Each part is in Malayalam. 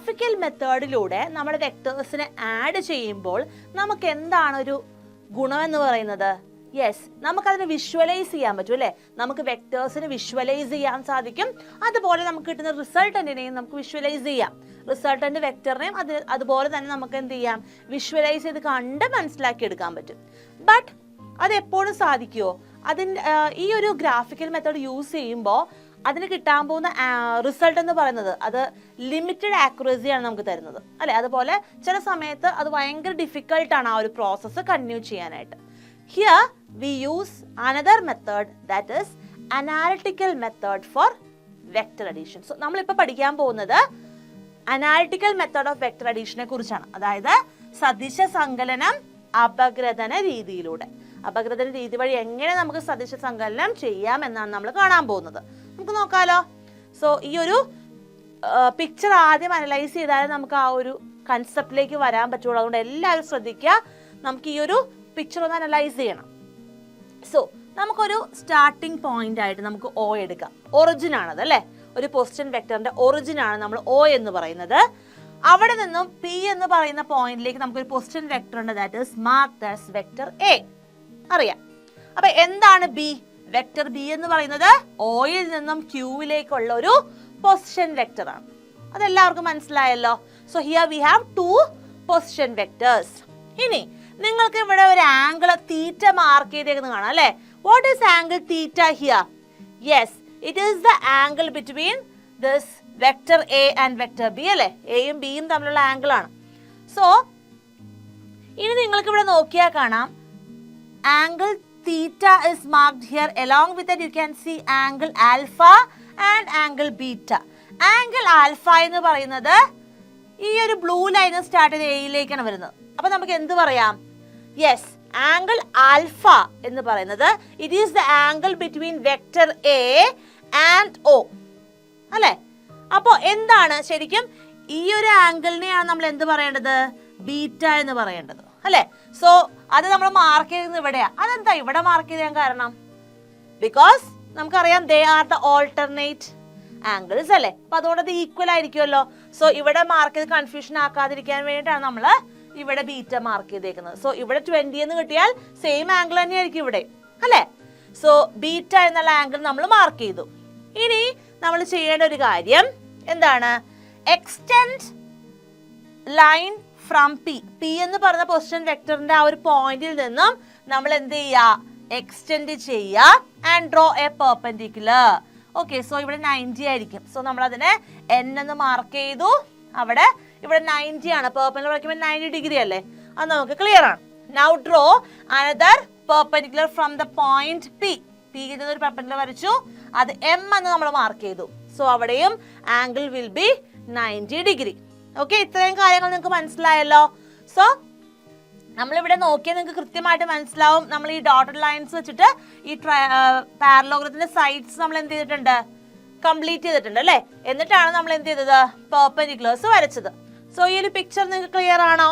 ഗ്രാഫിക്കൽ മെത്തേഡിലൂടെ നമ്മുടെ വെക്ടേഴ്സിനെ ആഡ് ചെയ്യുമ്പോൾ നമുക്ക് എന്താണ് ഒരു ഗുണമെന്ന് പറയുന്നത്? യെസ്, നമുക്കതിനെ വിഷ്വലൈസ് ചെയ്യാൻ പറ്റും അല്ലേ? നമുക്ക് വെക്ടേഴ്സിന് വിഷ്വലൈസ് ചെയ്യാൻ സാധിക്കും. അതുപോലെ നമുക്ക് കിട്ടുന്ന റിസൾട്ടന്റിനെയും നമുക്ക് വിഷ്വലൈസ് ചെയ്യാം. റിസൾട്ടന്റ് വെക്ടറിനെയും അതുപോലെ തന്നെ നമുക്ക് എന്ത് ചെയ്യാം? വിഷ്വലൈസ് ചെയ്ത് കണ്ട് മനസ്സിലാക്കി എടുക്കാൻ പറ്റും. ബട്ട് അത് എപ്പോഴും സാധിക്കുമോ? ഈ ഒരു ഗ്രാഫിക്കൽ മെത്തേഡ് യൂസ് ചെയ്യുമ്പോൾ അതിന് കിട്ടാൻ പോകുന്ന റിസൾട്ട് എന്ന് പറയുന്നത് അത് ലിമിറ്റഡ് ആക്യുറസിയാണ് നമുക്ക് തരുന്നത് അല്ലെ? അതുപോലെ ചില സമയത്ത് അത് ഭയങ്കര ഡിഫിക്കൽട്ടാണ് ആ ഒരു പ്രോസസ്സ് കണ്ടിന്യൂ ചെയ്യാനായിട്ട്. Here we use another method, that is analytical method for vector addition. So നമ്മളിപ്പോൾ പഠിക്കാൻ പോകുന്നത് അനാലിറ്റിക്കൽ മെത്തേഡ് ഓഫ് വെക്ടർ അഡീഷനെ കുറിച്ചാണ്. അതായത് സദിശ സങ്കലനം അപഗ്രഥന രീതിയിലൂടെ. അപഗ്രഥന രീതി വഴി എങ്ങനെ നമുക്ക് സദിശ സങ്കലനം ചെയ്യാം എന്നാണ് നമ്മൾ കാണാൻ പോകുന്നത്. നമുക്ക് നോക്കാലോ. സോ ഈ ഒരു പിക്ചർ ആദ്യം അനലൈസ് ചെയ്താലേ നമുക്ക് ആ ഒരു കൺസെപ്റ്റിലേക്ക് വരാൻ പറ്റുള്ളൂ. അതുകൊണ്ട് എല്ലാവരും ശ്രദ്ധിക്കുക. നമുക്ക് ഈ ഒരു പിക്ചർ ഒന്ന് അനലൈസ് ചെയ്യണം. സോ നമുക്കൊരു സ്റ്റാർട്ടിംഗ് പോയിന്റ് ആയിട്ട് നമുക്ക് O എടുക്കാം. ഒറിജിൻ ആണത് അല്ലേ? ഒരു പൊസിഷൻ വെക്ടറിന്റെ ഒറിജിൻ ആണ് നമ്മൾ O എന്ന് പറയുന്നത്. അവിടെ നിന്നും P എന്ന് പറയുന്ന പോയിന്റിലേക്ക് നമുക്കൊരു പൊസിഷൻ വെക്ടർ ഉണ്ട്, that is marked as vector A. അറിയാം. അപ്പൊ എന്താണ് B? വെക്ടർ B എന്ന് പറയുന്നത് Oയിൽ നിന്നും Qയിലേക്കുള്ള ഒരു പൊസിഷൻ വെക്ടർ ആണ്. അതെല്ലാവർക്കും മനസ്സിലായല്ലോ. So here we have 2 position vectors. ഇനി നിങ്ങൾക്ക് ഇവിടെ ഒരു ആംഗിൾ തീറ്റ മാർക്ക് ചെയ്തേക്കുന്നത് കാണാം അല്ലേ? What is angle theta here? Yes, it is the angle between this vector A and vector B അല്ലേ? എയും ബിയും തമ്മിലുള്ള ആംഗിൾ ആണ്. സോ ഇനി നിങ്ങൾക്ക് ഇവിടെ നോക്കിയാൽ കാണാം angle theta is marked here. Along with that you can see angle alpha and angle beta. Angle alpha എന്ന് പറയുന്നത് ഈ ഒരു ബ്ലൂ ലൈൻ സ്റ്റാർട്ട് ചെയ്ത് എയിലേക്കാണ് വരുന്നത്. അപ്പൊ നമുക്ക് എന്ത് പറയാം? യെസ്, ആംഗിൾ ആൽഫ എന്ന് പറയുന്നത് it is the angle between vector A and O അല്ലെ? അപ്പോ എന്താണ് ശരിക്കും ഈ ഒരു ആംഗിളിനെയാണ് നമ്മൾ എന്ത് പറയേണ്ടത്? ബീറ്റ എന്ന് പറയേണ്ടത് അല്ലെ? സോ അത് നമ്മൾ മാർക്ക് ചെയ്യുന്നത് ഇവിടെയാ. അതെന്താ ഇവിടെ മാർക്ക് ചെയ്യാൻ കാരണം? ബിക്കോസ് നമുക്കറിയാം they are the alternate angles അല്ലെ? അപ്പൊ അതുകൊണ്ട് അത് ഈക്വൽ ആയിരിക്കുമല്ലോ. സോ ഇവിടെ മാർക്ക് ചെയ്ത് കൺഫ്യൂഷൻ ആക്കാതിരിക്കാൻ വേണ്ടിയിട്ടാണ് നമ്മൾ ഇവിടെ ബീറ്റ മാർക്ക് ചെയ്തേക്കുന്നത്. സോ ഇവിടെ 20 എന്ന് കിട്ടിയാൽ സെയിം ആംഗിൾ തന്നെയായിരിക്കും ഇവിടെ അല്ലെ? സോ ബീറ്റ എന്നുള്ള ആംഗിൾ നമ്മൾ മാർക്ക് ചെയ്തു. ഇനി നമ്മൾ ചെയ്യേണ്ട ഒരു കാര്യം എന്താണ്? Extend line from P. P എന്ന് പറഞ്ഞ പൊസിഷൻ വെക്ടറിന്റെ ആ ഒരു പോയിന്റിൽ നിന്നും നമ്മൾ എന്ത് ചെയ്യുക? എക്സ്റ്റെൻഡ് ചെയ്യുക and draw A perpendicular. Okay, so ഇവിടെ 90 ആയിരിക്കും. സോ നമ്മൾ അതിനെ N എന്ന് മാർക്ക് ചെയ്തു. ഇവിടെ 90 ആണ്. പെർപെൻഡിക്കുലർ വരയ്ക്കുമ്പോൾ 90 ഡിഗ്രി അല്ലേ? അത് നമുക്ക് ക്ലിയർ ആണ്. Now draw another perpendicular from the point P. P ഒരു പെർപെൻഡിക്കുലർ വരച്ചു, അത് M എന്ന് നമ്മൾ മാർക്ക് ചെയ്തു. സോ അവിടെയും angle will be 90 degree. Okay, ഇത്രയും കാര്യങ്ങൾ നിങ്ങൾക്ക് മനസ്സിലായല്ലോ. സോ നമ്മളിവിടെ നോക്കിയാൽ നിങ്ങൾക്ക് കൃത്യമായിട്ട് മനസ്സിലാവും. നമ്മൾ ഈ ഡോട്ടഡ് ലൈൻസ് വെച്ചിട്ട് ഈ പാരലോഗ്രത്തിന്റെ സൈഡ്സ് നമ്മൾ എന്ത് ചെയ്തിട്ടുണ്ട്? കംപ്ലീറ്റ് ചെയ്തിട്ടുണ്ട് അല്ലേ? എന്നിട്ടാണ് നമ്മൾ എന്ത് ചെയ്തത്? പെർപെൻഡിക്കുലേഴ്സ് വരച്ചത്. സോ ഈ ഒരു പിക്ചർ നിങ്ങൾക്ക് ക്ലിയർ ആണോ?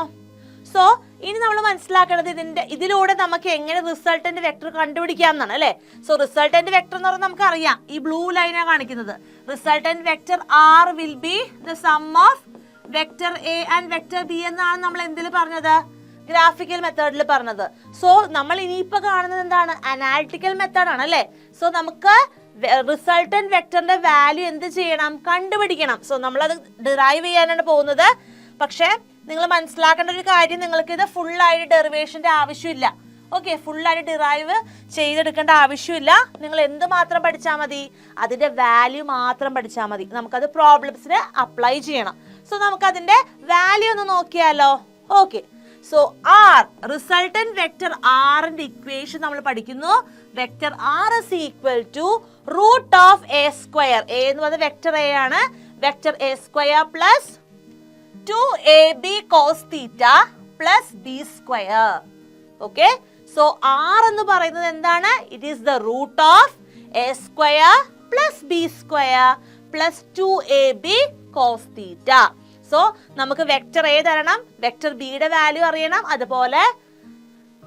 സോ ഇനി നമ്മൾ മനസ്സിലാക്കേണ്ടത് ഇതിലൂടെ നമുക്ക് എങ്ങനെ റിസൾട്ടന്റ് വെക്ടർ കണ്ടുപിടിക്കാം എന്നാണ് അല്ലേ? സോ റിസൾട്ടന്റ് വെക്ടർ എന്ന് പറഞ്ഞാൽ നമുക്ക് അറിയാം, ഈ ബ്ലൂ ലൈനാണ് കാണിക്കുന്നത്. Resultant vector R will be the sum of vector A and vector B എന്നാണ് നമ്മൾ എന്തിൽ പറഞ്ഞത്? ഗ്രാഫിക്കൽ മെത്തേഡിൽ പറഞ്ഞത്. സോ നമ്മൾ ഇനിയിപ്പോ കാണുന്നത് എന്താണ്? അനാലിറ്റിക്കൽ മെത്തേഡ് ആണ് അല്ലേ? സോ നമുക്ക് റിസൾട്ടന്റ് വെക്ടറിന്റെ വാല്യൂ എന്ത് ചെയ്യണം? കണ്ടുപിടിക്കണം. സോ നമ്മളത് ഡിറൈവ് ചെയ്യാനാണ് പോകുന്നത്. പക്ഷെ നിങ്ങൾ മനസ്സിലാക്കേണ്ട ഒരു കാര്യം, നിങ്ങൾക്ക് ഇത് ഫുൾ ആയിട്ട് ഡെറിവേഷന്റെ ആവശ്യമില്ല. ഓക്കെ, ഫുൾ ആയിട്ട് ഡിറൈവ് ചെയ്തെടുക്കേണ്ട ആവശ്യമില്ല. നിങ്ങൾ എന്ത് മാത്രം പഠിച്ചാൽ മതി? അതിന്റെ വാല്യൂ മാത്രം പഠിച്ചാൽ മതി. നമുക്കത് പ്രോബ്ലംസിന് അപ്ലൈ ചെയ്യണം. സോ നമുക്ക് അതിന്റെ വാല്യൂ ഒന്ന് നോക്കിയാലോ? Okay, so R, resultant vector Rന്റെ ഇക്വേഷൻ നമ്മൾ പഠിക്കുന്നു. Vector R is equal to root of A square. A എന്ന് പറയുന്നത് വെക്ടർ A ആണ്. Vector A square plus 2AB cos theta plus B square. Okay, so R എന്ന് പറയുന്നത് എന്താണ്? It is the root of A square plus B square plus 2AB cos theta. So നമുക്ക് വെക്ടർ A തരണം, വെക്ടർ B യുടെ വാല്യൂ അറിയണം, അതുപോലെ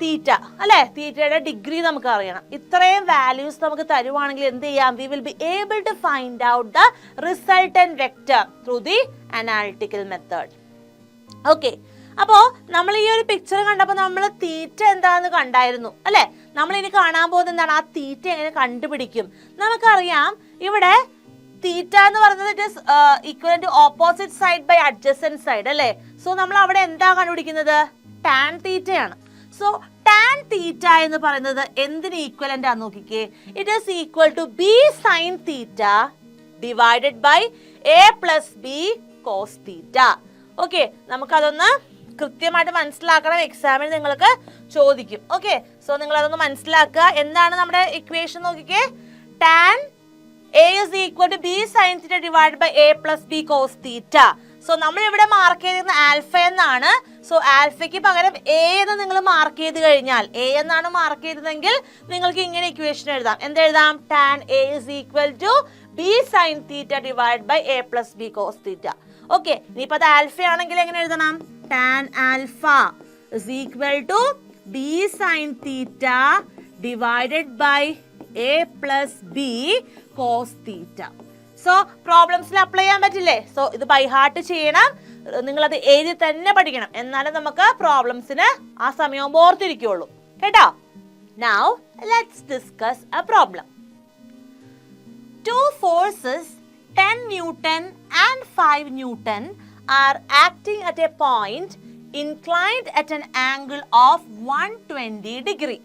തീറ്റ അല്ലെ, തീറ്റയുടെ ഡിഗ്രി നമുക്ക് അറിയണം. ഇത്രയും വാല്യൂസ് നമുക്ക് തരുവാണെങ്കിൽ എന്ത് ചെയ്യാം? We will be able to find out the resultant vector through the analytical method. Okay, അപ്പോ നമ്മൾ ഈ ഒരു പിക്ചർ കണ്ടപ്പോൾ നമ്മൾ തീറ്റ എന്താന്ന് കണ്ടായിരുന്നു അല്ലെ. നമ്മൾ ഇനി കാണാൻ പോകുന്നത് എന്താണ്? ആ തീറ്റ എങ്ങനെ കണ്ടുപിടിക്കും? നമുക്കറിയാം ഇവിടെ തീറ്റ എന്ന് പറയുന്നത് it is equal to opposite side by adjacent side അല്ലെ. സോ നമ്മൾ അവിടെ എന്താ കണ്ടുപിടിക്കുന്നത്? ടാൻ തീറ്റയാണ്. സോ ടാൻ തീറ്റ എന്ന് പറയുന്നത് എന്തിന് ഈക്വലന്റ് ആണെന്ന് നോക്കിക്കേ. It is equal to B sine theta divided by A plus B cos theta. Okay, നമുക്കതൊന്ന് കൃത്യമായിട്ട് മനസ്സിലാക്കണം. എക്സാമിന് നിങ്ങൾക്ക് ചോദിക്കും. ഓക്കെ, സോ നിങ്ങൾ അതൊന്ന് മനസ്സിലാക്കുക. എന്താണ് നമ്മുടെ ഇക്വേഷൻ നോക്കിക്കേ. Tan A is equal to B sin theta divided by A plus B cos theta. So നമ്മൾ ഇവിടെ മാർക്ക് ചെയ്തിരുന്ന ആൽഫ എന്നാണ്. സോ ആൽഫയ്ക്ക് പകരം എ എന്ന് നിങ്ങൾ മാർക്ക് ചെയ്ത് കഴിഞ്ഞാൽ, എ എന്നാണ് മാർക്ക് ചെയ്തതെങ്കിൽ നിങ്ങൾക്ക് ഇങ്ങനെ ഇക്വേഷൻ എഴുതാം. എന്തെഴുതാം? Tan A is equal to B sine theta divide by A plus B cos theta. Okay, ഇനിയിപ്പോൾ അത് ആൽഫ ആണെങ്കിൽ എങ്ങനെ എഴുതണം? Tan alpha is equal to B sine theta divided by A plus B cos theta. So പ്രോബ്ലംസിൽ അപ്ലൈ ചെയ്യാൻ പറ്റില്ലേ? സോ ഇത് ബൈ ഹാർട്ട് ചെയ്യണം. നിങ്ങളത് എഴുതി തന്നെ പഠിക്കണം. എന്നാലും നമുക്ക് പ്രോബ്ലംസിന് ആ സമയം ഓർത്തിരിക്കുള്ളൂ കേട്ടോ. Now let's discuss a problem. Two forces 10 Newton and 5 Newton are acting at a point inclined at an angle of 120 degree.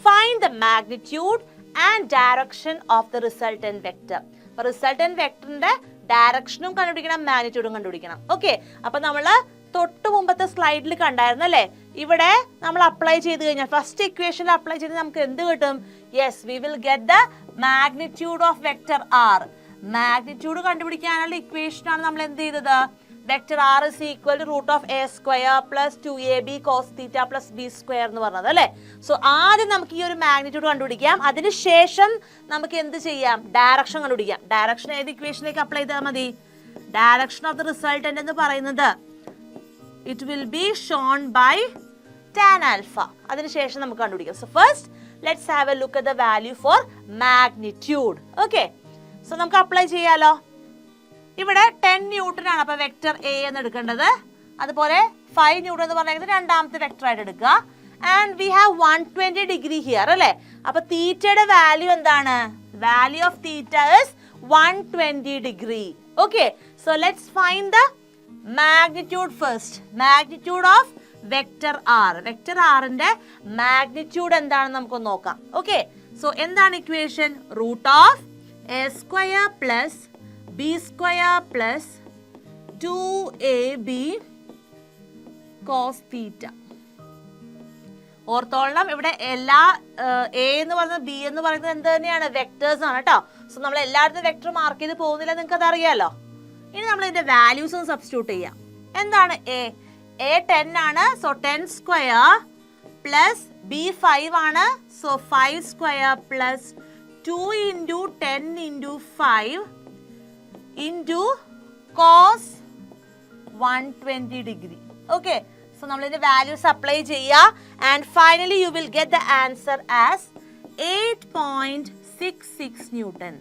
Find the magnitude and direction of the resultant vector. അപ്പോൾ റിസൾട്ടന്റ് വെക്ടറിന്റെ ഡയറക്ഷനും കണ്ടുപിടിക്കണം, മാഗ്നിറ്റ്യൂഡും കണ്ടുപിടിക്കണം. ഓക്കെ, അപ്പൊ നമ്മൾ തൊട്ട് മുമ്പത്തെ സ്ലൈഡിൽ കണ്ടായിരുന്നു അല്ലേ. ഇവിടെ നമ്മൾ അപ്ലൈ ചെയ്ത് കഴിഞ്ഞാൽ ഫസ്റ്റ് ഇക്വേഷനിൽ അപ്ലൈ ചെയ്ത് നമുക്ക് എന്ത് കിട്ടും? Yes, we will get the magnitude of vector R. Magnitude കണ്ടുപിടിക്കാനുള്ള ഇക്വേഷൻ ആണ് നമ്മൾ എന്ത് ചെയ്തത്? Vector R is equal to root of A square plus 2ab cos theta plus B square എന്ന് പറഞ്ഞത് അല്ലേ. സോ ആദ്യം നമുക്ക് ഈ ഒരു മാഗ്നിറ്റ്യൂഡ് കണ്ടുപിടിക്കാം. അതിനുശേഷം നമുക്ക് എന്ത് ചെയ്യാം? ഡയറക്ഷൻ കണ്ടുപിടിക്കാം. ഡയറക്ഷൻ ഏത് ഇക്വേഷനിലേക്ക് അപ്ലൈ ചെയ്താൽ മതി? ഡയറക്ഷൻ ഓഫ് ദ റിസൾട്ടന്റ് എന്ന് പറയുന്നത് it will be shown by tan alpha. അതിനുശേഷം നമുക്ക് കണ്ടുപിടിക്കാം. So first let's have a look at the value for magnitude. Okay, so നമുക്ക് അപ്ലൈ ചെയ്യാലോ. ഇവിടെ 10 ന്യൂട്ടൺ ആണ് അപ്പൊ വെക്ടർ എ എന്ന് എടുക്കേണ്ടത്. അതുപോലെ 5 ന്യൂട്ടൺ എന്ന് പറയുന്നത് രണ്ടാമത്തെ വെക്ടർ ആയിട്ട് എടുക്കുക. And we have 120 degree here അല്ലേ. അപ്പൊ തീറ്റയുടെ വാല്യൂ എന്താണ്? Value of theta is 120 degree. Okay, so let's find the magnitude first. Magnitude of vector R. Vector ആറിന്റെ മാഗ്നിറ്റ്യൂഡ് എന്താണെന്ന് നമുക്കൊന്ന് നോക്കാം. ഓക്കെ, സോ എന്താണ് equation? Root of A square plus B square plus 2ab cos theta. ഓർത്തോളണം, ഇവിടെ എല്ലാ എ എന്ന് പറയുന്നത് ബി എന്ന് പറയുന്നത് എന്ത് തന്നെയാണ്? വെക്ടേഴ്സ് ആണ് കേട്ടോ. സോ നമ്മൾ എല്ലായിടത്തും വെക്ടർ മാർക്ക് ചെയ്ത് പോകുന്നില്ല, നിങ്ങൾക്ക് അത് അറിയാലോ. ഇനി നമ്മൾ ഇതിന്റെ വാല്യൂസ് ഒന്ന് സബ്സ്റ്റിറ്റ്യൂട്ട് ചെയ്യാം. എന്താണ് എ? എ 10 ആണ്. സോ 10 സ്ക്വയർ പ്ലസ് ബി 5 ആണ്. So 5 square plus 2 into 10 into 5 into cos 120 degree. Okay, so നമ്മൾ ഇതിന്റെ വാല്യൂസ് അപ്ലൈ ചെയ്യുക. And finally you will get the answer as 8.66 newton.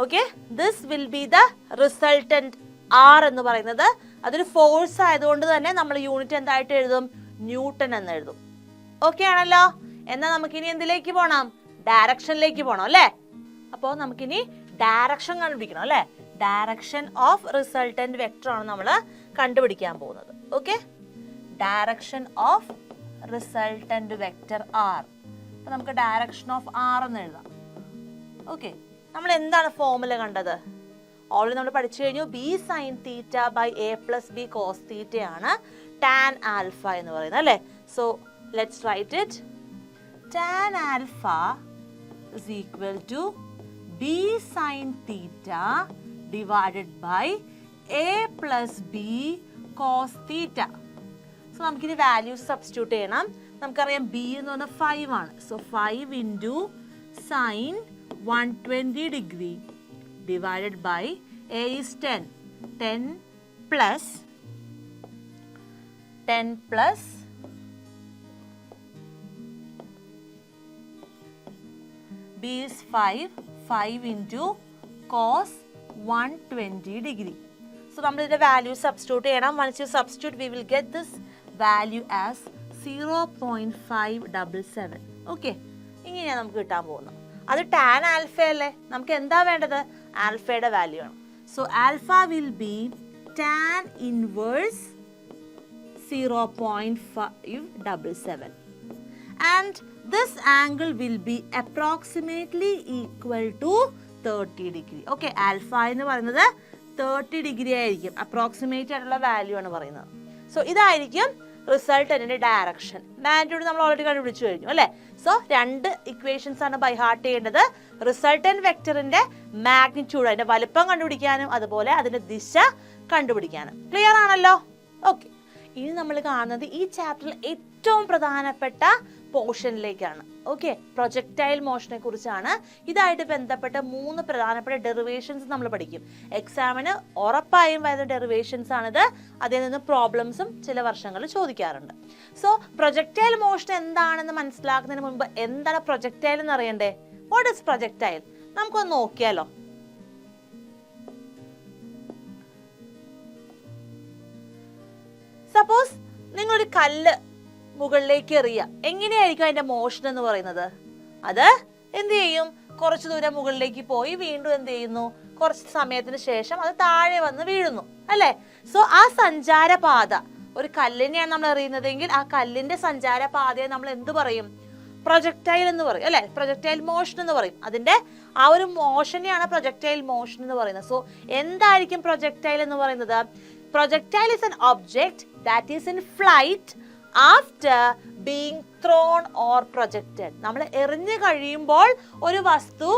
Okay, this will be the resultant R എന്ന് പറയുന്നത്. അതൊരു ഫോഴ്സ് ആയതുകൊണ്ട് തന്നെ നമ്മൾ യൂണിറ്റ് എന്തായിട്ട് എഴുതും? ന്യൂട്ടൺ എന്ന് എഴുതും. ഓക്കെ ആണല്ലോ. എന്നാൽ നമുക്കിനി എന്തിലേക്ക് പോകണം? ഡയറക്ഷനിലേക്ക് പോകണം അല്ലേ. അപ്പോൾ നമുക്കിനി ഡയറക്ഷൻ കണ്ടുപിടിക്കണം അല്ലേ. ഡയറക്ഷൻ ഓഫ് റിസൾട്ടന്റ് വെക്ടർ ആണ് നമ്മൾ കണ്ടുപിടിക്കാൻ പോകുന്നത്. Okay, direction of resultant vector R. അപ്പൊ നമുക്ക് ഡയറക്ഷൻ ഓഫ് ആർ എന്ന് എഴുതാം. ഓക്കെ, നമ്മൾ എന്താണ് ഫോർമുല കണ്ടത്? ഓൾറെഡി നമ്മൾ പഠിച്ചു കഴിഞ്ഞു. B sine theta by A plus B cos theta ആണ് ടാൻ ആൽഫ എന്ന് പറയുന്നത് അല്ലേ. So let's write it. Tan alpha is equal to B sine theta divided by A plus B cos theta. So നമുക്കിത് വാല്യൂസ് സബ്സ്റ്റിറ്റ്യൂട്ട് ചെയ്യണം. നമുക്കറിയാം ബി എന്ന് പറഞ്ഞാൽ 5 ആണ്. So 5 into sine 120 degree divided by a is 10 plus 10 plus B is 5 into cos 120 degree. So നമ്മൾ ഇതിന്റെ വാല്യൂ സബ്സ്റ്റിറ്റ്യൂട്ട് ചെയ്യണം. Once you substitute, we will get this value as 0.577. Okay, ഇങ്ങനെയാണ് നമുക്ക് കിട്ടാൻ പോകുന്നത്. അത് ടാൻ ആൽഫ അല്ലേ, നമുക്ക് എന്താ വേണ്ടത്? ആൽഫയുടെ വാല്യൂ ആണ്. So alpha will be tan inverse 0.577 and this angle will be approximately equal to 30 degree. Okay, alpha എന്ന് പറയുന്നത് 30 ഡിഗ്രി ആയിരിക്കും. അപ്രോക്സിമേറ്റ് ആയിട്ടുള്ള വാല്യൂ ആണ് പറയുന്നത്. സോ ഇതായിരിക്കും റിസൾട്ടന്റിന്റെ ഡയറക്ഷൻ. മാഗ്നിറ്റ്യൂഡ് നമ്മൾ ഓൾറെഡി കണ്ടുപിടിച്ചു കഴിഞ്ഞു അല്ലേ. സോ 2 ഇക്വേഷൻസ് ആണ് ബൈ ഹാർട്ട് ചെയ്യേണ്ടത്. റിസൾട്ടന്റ് വെക്ടറിന്റെ മാഗ്നിറ്റ്യൂഡ്, അതിന്റെ വലുപ്പം കണ്ടുപിടിക്കാനും അതുപോലെ അതിന്റെ ദിശ കണ്ടുപിടിക്കാനും. ക്ലിയർ ആണല്ലോ? ഓക്കെ, ഇനി നമ്മൾ കാണുന്നത് ഈ ചാപ്റ്ററിൽ ഏറ്റവും പ്രധാനപ്പെട്ട പോർഷനിലേക്കാണ്. ഓക്കെ, പ്രൊജക്ടൈൽ മോഷനെ കുറിച്ചാണ്. ഇതായിട്ട് ബന്ധപ്പെട്ട 3 പ്രധാനപ്പെട്ട ഡെറിവേഷൻസ് നമ്മൾ പഠിക്കും. എക്സാമിന് ഉറപ്പായും വരുന്ന ഡെറിവേഷൻസ് ആണിത്. അതിൽ നിന്ന് പ്രോബ്ലംസും ചില വർഷങ്ങളിൽ ചോദിക്കാറുണ്ട്. സോ പ്രൊജക്ടൈൽ മോഷൻ എന്താണെന്ന് മനസ്സിലാക്കുന്നതിന് മുൻപ് എന്താണ് പ്രൊജക്ടൈൽ എന്ന് അറിയണ്ടേ? What is projectile? നമുക്കൊന്ന് നോക്കിയാലോ. സപ്പോസ് നിങ്ങളൊരു കല്ല് മുകളിലേക്ക് എറിയുക, എങ്ങനെയായിരിക്കും അതിന്റെ മോഷൻ എന്ന് പറയുന്നത്? അത് എന്ത് ചെയ്യും? കുറച്ചു ദൂരം മുകളിലേക്ക് പോയി വീണ്ടും എന്ത് ചെയ്യുന്നു? കുറച്ച് സമയത്തിന് ശേഷം അത് താഴെ വന്ന് വീഴുന്നു അല്ലെ. സോ ആ സഞ്ചാരപാത, ഒരു കല്ലിനെയാണ് നമ്മൾ എറിയുന്നതെങ്കിൽ ആ കല്ലിന്റെ സഞ്ചാരപാതയെ നമ്മൾ എന്ത് പറയും? പ്രൊജക്ടൈൽ എന്ന് പറയും അല്ലെ. പ്രൊജക്ടൈൽ മോഷൻ എന്ന് പറയും. അതിന്റെ ആ ഒരു മോഷനെയാണ് പ്രൊജക്ടൈൽ മോഷൻ എന്ന് പറയുന്നത്. സോ എന്തായിരിക്കും പ്രൊജക്ടൈൽ എന്ന് പറയുന്നത്? Projectile is an object that is in flight after being thrown or projected. നമ്മൾ എറിഞ്ഞു കഴിയുമ്പോൾ ഒരു വസ്തു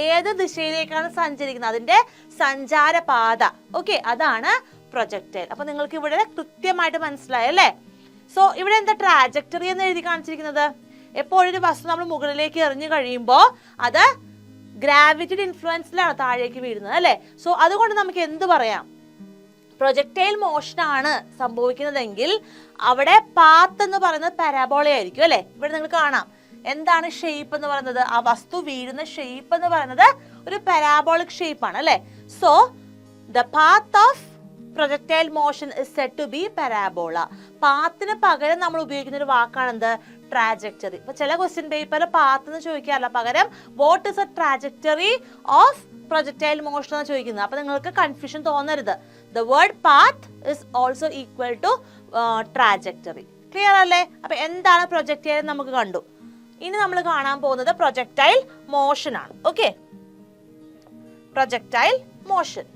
ഏത് ദിശയിലേക്കാണ് സഞ്ചരിക്കുന്നത്, അതിന്റെ സഞ്ചാരപാത. ഓക്കെ, അതാണ് പ്രൊജക്ടൈൽ. അപ്പൊ നിങ്ങൾക്ക് ഇവിടെ കൃത്യമായിട്ട് മനസ്സിലായല്ലേ. സോ ഇവിടെ എന്താ ട്രാജക്ടറി എന്ന് എഴുതി കാണിച്ചിരിക്കുന്നത്? എപ്പോഴൊരു വസ്തു നമ്മൾ മുകളിലേക്ക് എറിഞ്ഞു കഴിയുമ്പോൾ അത് ഗ്രാവിറ്റിയുടെ ഇൻഫ്ലുവൻസിലാണ് താഴേക്ക് വീഴുന്നത് അല്ലെ. സോ അതുകൊണ്ട് നമുക്ക് എന്ത് പറയാം? പ്രൊജക്ടൈൽ മോഷൻ ആണ് സംഭവിക്കുന്നതെങ്കിൽ അവിടെ പാത്ത് എന്ന് പറയുന്നത് പരാബോള ആയിരിക്കും അല്ലെ. ഇവിടെ നിങ്ങൾ കാണാം എന്താണ് ഷേപ്പ് എന്ന് പറയുന്നത്? ആ വസ്തു വീഴുന്ന ഷേപ്പ് എന്ന് പറയുന്നത് ഒരു പരാബോളിക് ഷേപ്പ് ആണ് അല്ലെ. So the path of projectile motion is said to be parabola. പാത്തിന് പകരം നമ്മൾ ഉപയോഗിക്കുന്ന ഒരു വാക്കാണ് എന്ത്? ട്രാജക്ടറി. ഇപ്പൊ ചില ക്വസ്റ്റ്യൻ പേപ്പറിൽ പാത്ത് എന്ന് ചോദിക്കാറില്ല, പകരം what is A trajectory of projectile motion എന്ന് ചോദിക്കുന്നത്. അപ്പൊ നിങ്ങൾക്ക് കൺഫ്യൂഷൻ തോന്നരുത്. The word path is also equal to trajectory. Clear അല്ലേ? അപ്പൊ എന്താണ് പ്രൊജക്ടൈൽ നമുക്ക് കണ്ടു. ഇനി നമ്മൾ കാണാൻ പോകുന്നത് പ്രൊജക്ടൈൽ മോഷൻ ആണ്. Okay, projectile motion.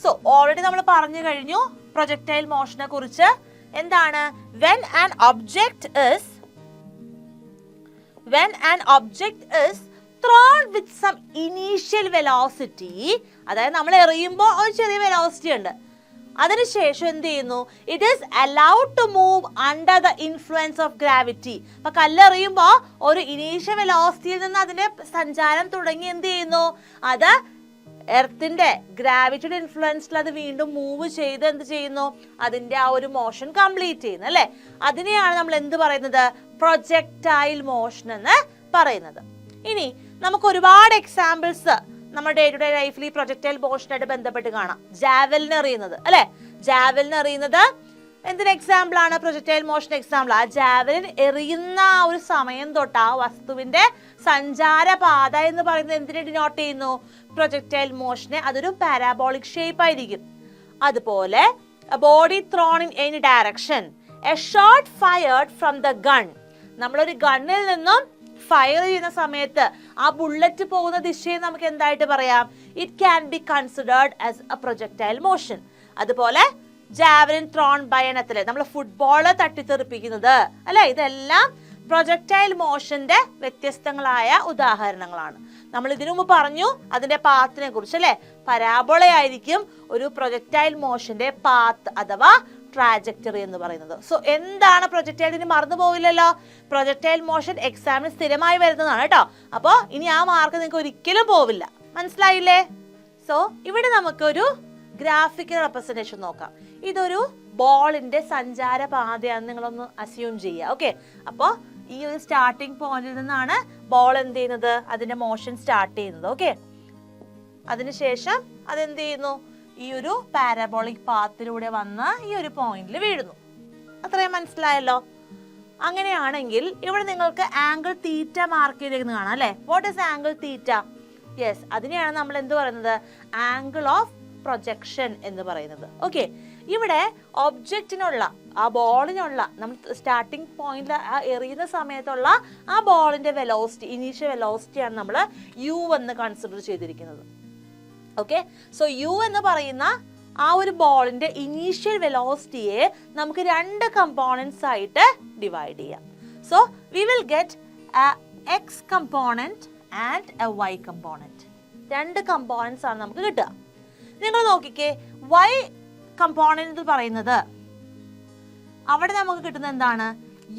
So already നമ്മൾ പറഞ്ഞു കഴിഞ്ഞു പ്രൊജക്ടൈൽ മോഷനെ കുറിച്ച്. എന്താണ്? when an object is thrown with some initial velocity, അതായത് നമ്മൾ എറിയുമ്പോൾ ഒരു ചെറിയ വെലോസിറ്റി ഉണ്ട്, അതിനുശേഷം എന്ത് ചെയ്യുന്നു? It is allowed to move under the influence of gravity. അപ്പൊ കല്ലെറിയുമ്പോൾ ഒരു ഇനീഷ്യൽ വെലോസിറ്റിയിൽ നിന്ന് അതിന്റെ സഞ്ചാരം തുടങ്ങി എന്ത് ചെയ്യുന്നു? അത് എർത്തിന്റെ ഗ്രാവിറ്റിയുടെ ഇൻഫ്ലുവൻസിൽ അത് വീണ്ടും മൂവ് ചെയ്ത് എന്ത് ചെയ്യുന്നു? അതിന്റെ ആ ഒരു മോഷൻ കംപ്ലീറ്റ് ചെയ്യുന്നു അല്ലെ. അതിനെയാണ് നമ്മൾ എന്ത് പറയുന്നത്? പ്രൊജക്ടൈൽ മോഷൻ എന്ന് പറയുന്നത്. ഇനി നമുക്ക് ഒരുപാട് എക്സാമ്പിൾസ് നമ്മുടെ ഡേ ടു ഡേ ലൈഫിൽ ഈ പ്രൊജക്ടൈൽ മോഷനായിട്ട് ബന്ധപ്പെട്ട് കാണാം. ജാവലിൻ എറിയുന്നത് അല്ലെ. ജാവലിൻ എറിയുന്നത് എന്തിന് എക്സാമ്പിൾ ആണ്? Projectile motion example. ആ ജാവലിൻ എറിയുന്ന ആ ഒരു സമയം തൊട്ട് ആ വസ്തുവിന്റെ സഞ്ചാരപാത എന്ന് പറയുന്നത് എന്തിനെ ഡിനോട്ട് ചെയ്യുന്നു? പ്രൊജക്ടൈൽ മോഷനെ. അതൊരു പാരാബോളിക് ഷേപ്പ് ആയിരിക്കും. അതുപോലെ body thrown in any direction, a shot fired from the gun. നമ്മളൊരു ഗണ്ണിൽ നിന്നും ഫയർ ചെയ്യുന്ന സമയത്ത് ആ ബുള്ളറ്റ് പോകുന്ന ദിശയെ നമുക്ക് എന്തായിട്ട് പറയാം? It can be considered as a projectile motion. അതുപോലെ javelin thrown by an athlete, നമ്മൾ ഫുട്ബോള് തട്ടിത്തെറിപ്പിക്കുന്നത് അല്ലെ. ഇതെല്ലാം പ്രൊജക്ടൈൽ മോഷന്റെ വ്യത്യസ്തങ്ങളായ ഉദാഹരണങ്ങളാണ്. നമ്മൾ ഇതിനു മുമ്പ് പറഞ്ഞു അതിന്റെ പാത്തിനെ കുറിച്ച് അല്ലെ. പരാബോള ആയിരിക്കും ഒരു പ്രൊജക്ടൈൽ മോഷന്റെ പാത്ത് അഥവാ ട്രാജക്ടറി എന്ന് പറയുന്നത്. സോ എന്താണ് പ്രൊജക്ടൈൽ? ഇനി മറന്നു പോകില്ലല്ലോ. പ്രൊജക്ടൈൽ മോഷൻ എക്സാമിന് സ്ഥിരമായി വരുന്നതാണ് കേട്ടോ. അപ്പോ ഇനി ആ മാർക്ക് നിങ്ങൾക്ക് ഒരിക്കലും പോവില്ല. മനസ്സിലായില്ലേ? സോ ഇവിടെ നമുക്കൊരു ഗ്രാഫിക്കൽ റെപ്രസെന്റേഷൻ നോക്കാം. ഇതൊരു ബോളിന്റെ സഞ്ചാരപാതയാണെന്ന് നിങ്ങളൊന്ന് അസ്യൂം ചെയ്യുക. ഓക്കെ, അപ്പോൾ ഈ ഒരു സ്റ്റാർട്ടിംഗ് പോയിന്റിൽ നിന്നാണ് ബോൾ എന്ത് ചെയ്യുന്നത്, അതിന്റെ മോഷൻ സ്റ്റാർട്ട് ചെയ്യുന്നത്. ഓക്കെ, അതിനുശേഷം അതെന്ത് ചെയ്യുന്നു, ഈ ഒരു പാരാബോളിക് പാത്തിലൂടെ വന്ന് ഈ ഒരു പോയിന്റിൽ വീഴുന്നു. അത്രയും മനസ്സിലായല്ലോ? അങ്ങനെയാണെങ്കിൽ ഇവിടെ നിങ്ങൾക്ക് ആംഗിൾ തീറ്റ മാർക്ക് ചെയ്തേക്കുന്നത് കാണാം അല്ലെ? What is angle theta? Yes, അതിനെയാണ് നമ്മൾ എന്ത് പറയുന്നത്, ആംഗിൾ ഓഫ് പ്രൊജക്ഷൻ എന്ന് പറയുന്നത്. ഓക്കെ, ഇവിടെ ഒബ്ജക്റ്റിനുള്ള ആ ബോളിനുള്ള നമ്മൾ സ്റ്റാർട്ടിംഗ് പോയിന്റിൽ എറിയുന്ന സമയത്തുള്ള ആ ബോളിന്റെ വെലോസിറ്റി, ഇനീഷ്യൽ വെലോസിറ്റിയാണ് നമ്മൾ യു എന്ന് കൺസിഡർ ചെയ്തിരിക്കുന്നത്. ഓക്കെ, സോ യു എന്ന് പറയുന്ന ആ ഒരു ബോളിന്റെ ഇനീഷ്യൽ വെലോസിറ്റിയെ നമുക്ക് രണ്ട് കമ്പോണൻസ് ആയിട്ട് ഡിവൈഡ് ചെയ്യാം. So we will get X component and a Y component. രണ്ട് കമ്പോണൻസ് ആണ് നമുക്ക് കിട്ടുക. നിങ്ങൾ നോക്കിക്കേ, വൈ കമ്പോണന്റ് പറയുന്നത് അവിടെ നമുക്ക് കിട്ടുന്നത് എന്താണ്,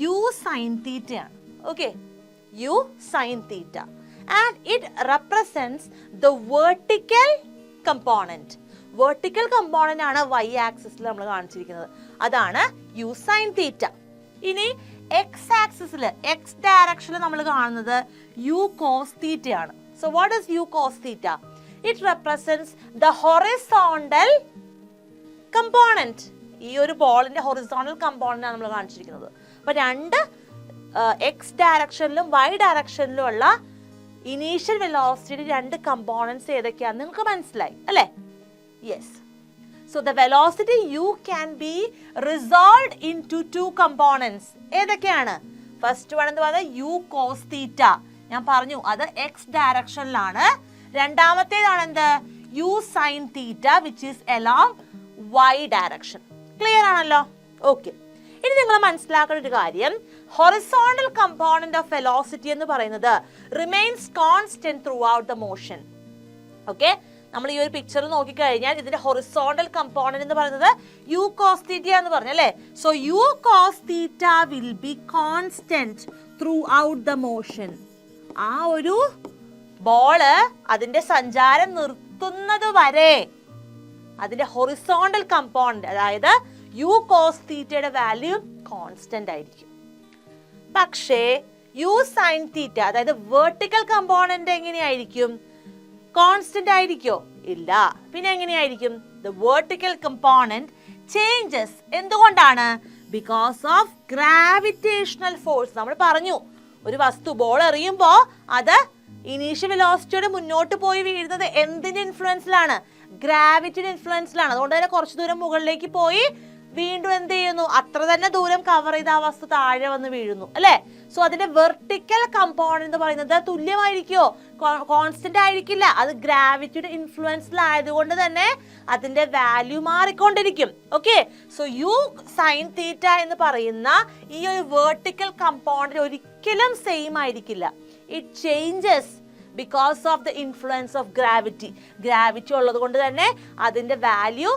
യു സൈൻ തീറ്റയാണ്. Okay, U sine theta and it represents the vertical component. Vertical component ആണ് വൈ ആക്സിസിൽ നമ്മൾ കാണിച്ചിരിക്കുന്നത്, അതാണ് യു സൈൻ തീറ്റ. ഇനി എക്സ് ആക്സിസിൽ, എക്സ് ഡയറക്ഷനിൽ നമ്മൾ കാണുന്നത് യു കോസ് തീറ്റയാണ്. So what is U cos theta? It represents the horizontal component. ഈ ഒരു ബോളിന്റെ ഹൊറിസോണ്ടൽ കമ്പോണന്റ് ആണ് നമ്മൾ കാണിച്ചിരിക്കുന്നത്. അപ്പൊ രണ്ട് എക്സ് ഡയറക്ഷനിലും വൈ ഡയറക്ഷനിലും ഉള്ള ഇനീഷ്യൽ വെലോസിറ്റിയുടെ രണ്ട് കമ്പോണൻസ് ഏതൊക്കെയാണെന്ന് നിങ്ങൾക്ക് മനസ്സിലായി അല്ലേ? Yes. So the velocity U can be resolved into two components. ഏതൊക്കെയാണ്? ഫസ്റ്റ് വൺ എന്ന് പറയുന്നത് യു കോസ് തീറ്റ, ഞാൻ പറഞ്ഞു അത് എക്സ് ഡയറക്ഷനിലാണ്. രണ്ടാമത്തേതാണ് എന്ത്, U sine theta which is along Y direction. Clear ആണല്ലോ? ഓക്കെ, ഇനി നിങ്ങൾ മനസ്സിലാക്കേണ്ട ഒരു കാര്യം, ഹൊറിസോണ്ടൽ കമ്പോണന്റ് ഓഫ് വെലോസിറ്റി എന്ന് പറയുന്നത് remains constant throughout the motion. Okay, നമ്മൾ ഈ ഒരു പിക്ചർ നോക്കിക്കഴിഞ്ഞാൽ ഇതിന്റെ ഹൊറിസോണ്ടൽ കമ്പോണന്റ് എന്ന് പറയുന്നത് യു കോസ് തീറ്റ എന്ന് പറഞ്ഞു അല്ലേ? So u cos theta will be constant throughout the motion. ആ ഒരു ബോള് അതിന്റെ സഞ്ചാരം നിർത്തുന്നത് വരെ അതിന്റെ ഹൊറിസോണ്ടൽ കമ്പോണന്റ്, അതായത് യു കോസ് തീറ്റയുടെ വാല്യൂ കോൺസ്റ്റന്റ് ആയിരിക്കും. പക്ഷേ യു സൈൻ തീറ്റ, അതായത് വെർട്ടിക്കൽ കമ്പോണന്റ് എങ്ങനെയായിരിക്കും? കോൺസ്റ്റന്റ് ആയിരിക്കോ? ഇല്ല. പിന്നെ എങ്ങനെയായിരിക്കും? The vertical component changes. എന്തുകൊണ്ടാണ്? Because of gravitational force. നമ്മൾ പറഞ്ഞു, ഒരു വസ്തു ബോൾ എറിയുമ്പോ അത് ഇനീഷ്യൽ വെലോസിറ്റിയോടെ മുന്നോട്ട് പോയി വീഴുന്നത് എന്തിന്റെ ഇൻഫ്ലുവൻസിലാണ്? ഗ്രാവിറ്റിയുടെ ഇൻഫ്ലുവൻസിലാണ്. അതുകൊണ്ട് തന്നെ കുറച്ച് ദൂരം മുകളിലേക്ക് പോയി വീണ്ടും എന്ത് ചെയ്യുന്നു, അത്ര തന്നെ ദൂരം കവർ ചെയ്ത് ആ വസ്തു താഴെ വന്ന് വീഴുന്നു അല്ലെ? സോ അതിന്റെ വെർട്ടിക്കൽ കമ്പോണന്റ് എന്ന് പറയുന്നത് തുല്യമായിരിക്കോ? കോൺസ്റ്റന്റ് ആയിരിക്കില്ല. അത് ഗ്രാവിറ്റിയുടെ ഇൻഫ്ലുവൻസിലായതുകൊണ്ട് തന്നെ അതിന്റെ വാല്യൂ മാറിക്കൊണ്ടിരിക്കും. ഓക്കെ, സോ യു സൈൻ തീറ്റ എന്ന് പറയുന്ന ഈ ഒരു വെർട്ടിക്കൽ കമ്പോണന്റ് ഒരിക്കലും സെയിം ആയിരിക്കില്ല. It changes because of the influence of gravity. Gravity ഉള്ളത് കൊണ്ട് തന്നെ അതിന്റെ value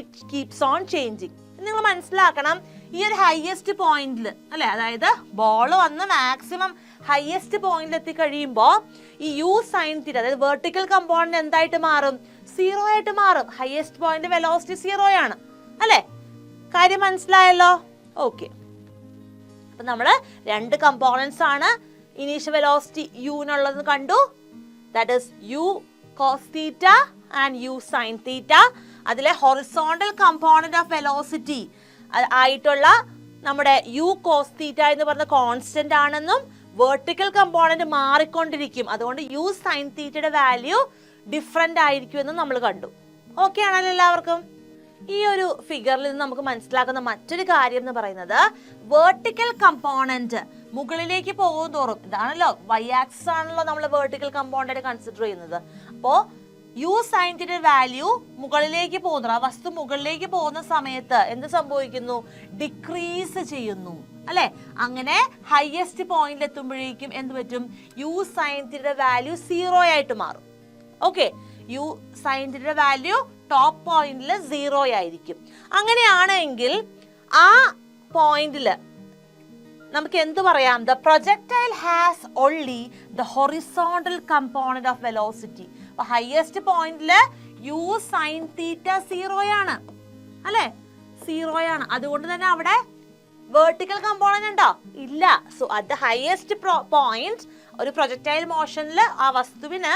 it keeps on changing. നിങ്ങൾ മനസ്സിലാക്കണം, ഈ ഒരു ഹയസ്റ്റ് പോയിന്റിൽ അല്ലെ, അതായത് ബോൾ വന്ന് മാക്സിമം ഹയസ്റ്റ് പോയിന്റിൽ എത്തി കഴിയുമ്പോൾ ഈ യു സൈൻ തീറ്റ, അതായത് വെർട്ടിക്കൽ കമ്പോണന്റ് എന്തായിട്ട് മാറും? സീറോ ആയിട്ട് മാറും. ഹയസ്റ്റ് പോയിന്റ് വെലോസിറ്റി സീറോ ആണ് അല്ലെ? കാര്യം മനസ്സിലായല്ലോ? ഓക്കെ, അപ്പൊ നമ്മള് രണ്ട് കമ്പോണൻസ് ആണ് ഇനീഷ്യൽ വെലോസിറ്റി യുനുള്ളത് കണ്ടു. That is U cos theta and U sine theta. അതിലെ ഹൊറിസോണ്ടൽ കമ്പോണന്റ് ഓഫ് വെലോസിറ്റി ആയിട്ടുള്ള നമ്മുടെ യു കോസ് തീറ്റ എന്ന് പറഞ്ഞ കോൺസ്റ്റന്റ് ആണെന്നും വെർട്ടിക്കൽ കമ്പോണന്റ് മാറിക്കൊണ്ടിരിക്കും, അതുകൊണ്ട് യു സൈൻ തീറ്റയുടെ വാല്യൂ ഡിഫറെന്റ് ആയിരിക്കുമെന്നും നമ്മൾ കണ്ടു. ഓക്കെ ആണല്ലോ എല്ലാവർക്കും? ഈ ഒരു ഫിഗറിൽ നിന്ന് നമുക്ക് മനസ്സിലാക്കുന്ന മറ്റൊരു കാര്യം എന്ന് പറയുന്നത്, വെർട്ടിക്കൽ കമ്പോണന്റ് മുകളിലേക്ക് പോകും തോറും, ഇതാണല്ലോ വൈ ആക്സിസ് ആണല്ലോ നമ്മൾ വെർട്ടിക്കൽ കമ്പോണന്റ് കൺസിഡർ ചെയ്യുന്നത്. അപ്പോ യു സൈൻ തീറ്റ വാല്യൂ മുകളിലേക്ക് പോകുന്നു, ആ വസ്തു മുകളിലേക്ക് പോകുന്ന സമയത്ത് എന്ത് സംഭവിക്കുന്നു? ഡിക്രീസ് ചെയ്യുന്നു അല്ലെ? അങ്ങനെ ഹയസ്റ്റ് പോയിന്റിൽ എത്തുമ്പോഴേക്കും എന്ത് പറ്റും? U sine theta value zero ആയിട്ട് മാറും. ഓക്കെ, U sine theta value top പോയിന്റിൽ സീറോ ആയിരിക്കും. അങ്ങനെയാണെങ്കിൽ ആ പോയിന്റില് നമുക്ക് എന്ത് പറയാം? The projectile has only the horizontal component of velocity. Highest പോയിന്റില് യു സൈൻ തീറ്റ സീറോ ആണ് അല്ലെ? 0 ആണ്. അതുകൊണ്ട് തന്നെ അവിടെ വെർട്ടിക്കൽ കമ്പോണന്റ് ഉണ്ടോ? ഇല്ല. So at the highest point ഒരു പ്രൊജക്ടൈൽ മോഷനിൽ ആ വസ്തുവിന്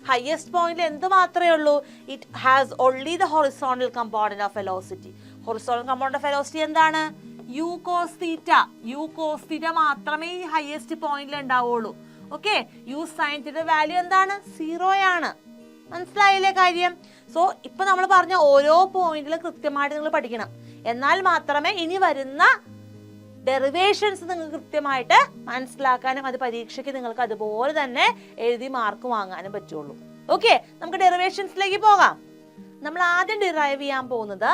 ഹയസ്റ്റ് പോയിന്റിൽ എന്ത് മാത്രമേ ഉള്ളൂ? It has only the horizontal component of velocity. Horizontal component of velocity എന്താണ്? U cos theta. U cos theta മാത്രമേ ഈ ഹയസ്റ്റ് പോയിന്റിൽ ഉണ്ടാവുള്ളൂ. Okay, U sine theta value എന്താണ്? 0 ആണ്. മനസ്സിലായില്ലേ കാര്യം? സോ ഇപ്പൊ നമ്മൾ പറഞ്ഞ ഓരോ പോയിന്റിലും കൃത്യമായിട്ട് നിങ്ങൾ പഠിക്കണം. എന്നാൽ മാത്രമേ ഇനി വരുന്ന ഡെറിവേഷൻസ് നിങ്ങൾക്ക് കൃത്യമായിട്ട് മനസ്സിലാക്കാനും അത് പരീക്ഷയ്ക്ക് നിങ്ങൾക്ക് അതുപോലെ തന്നെ എഴുതി മാർക്ക് വാങ്ങാനും പറ്റുള്ളൂ. ഓക്കെ, നമുക്ക് ഡെറിവേഷൻസിലേക്ക് പോകാം. നമ്മൾ ആദ്യം ഡിറൈവ് ചെയ്യാൻ പോകുന്നത്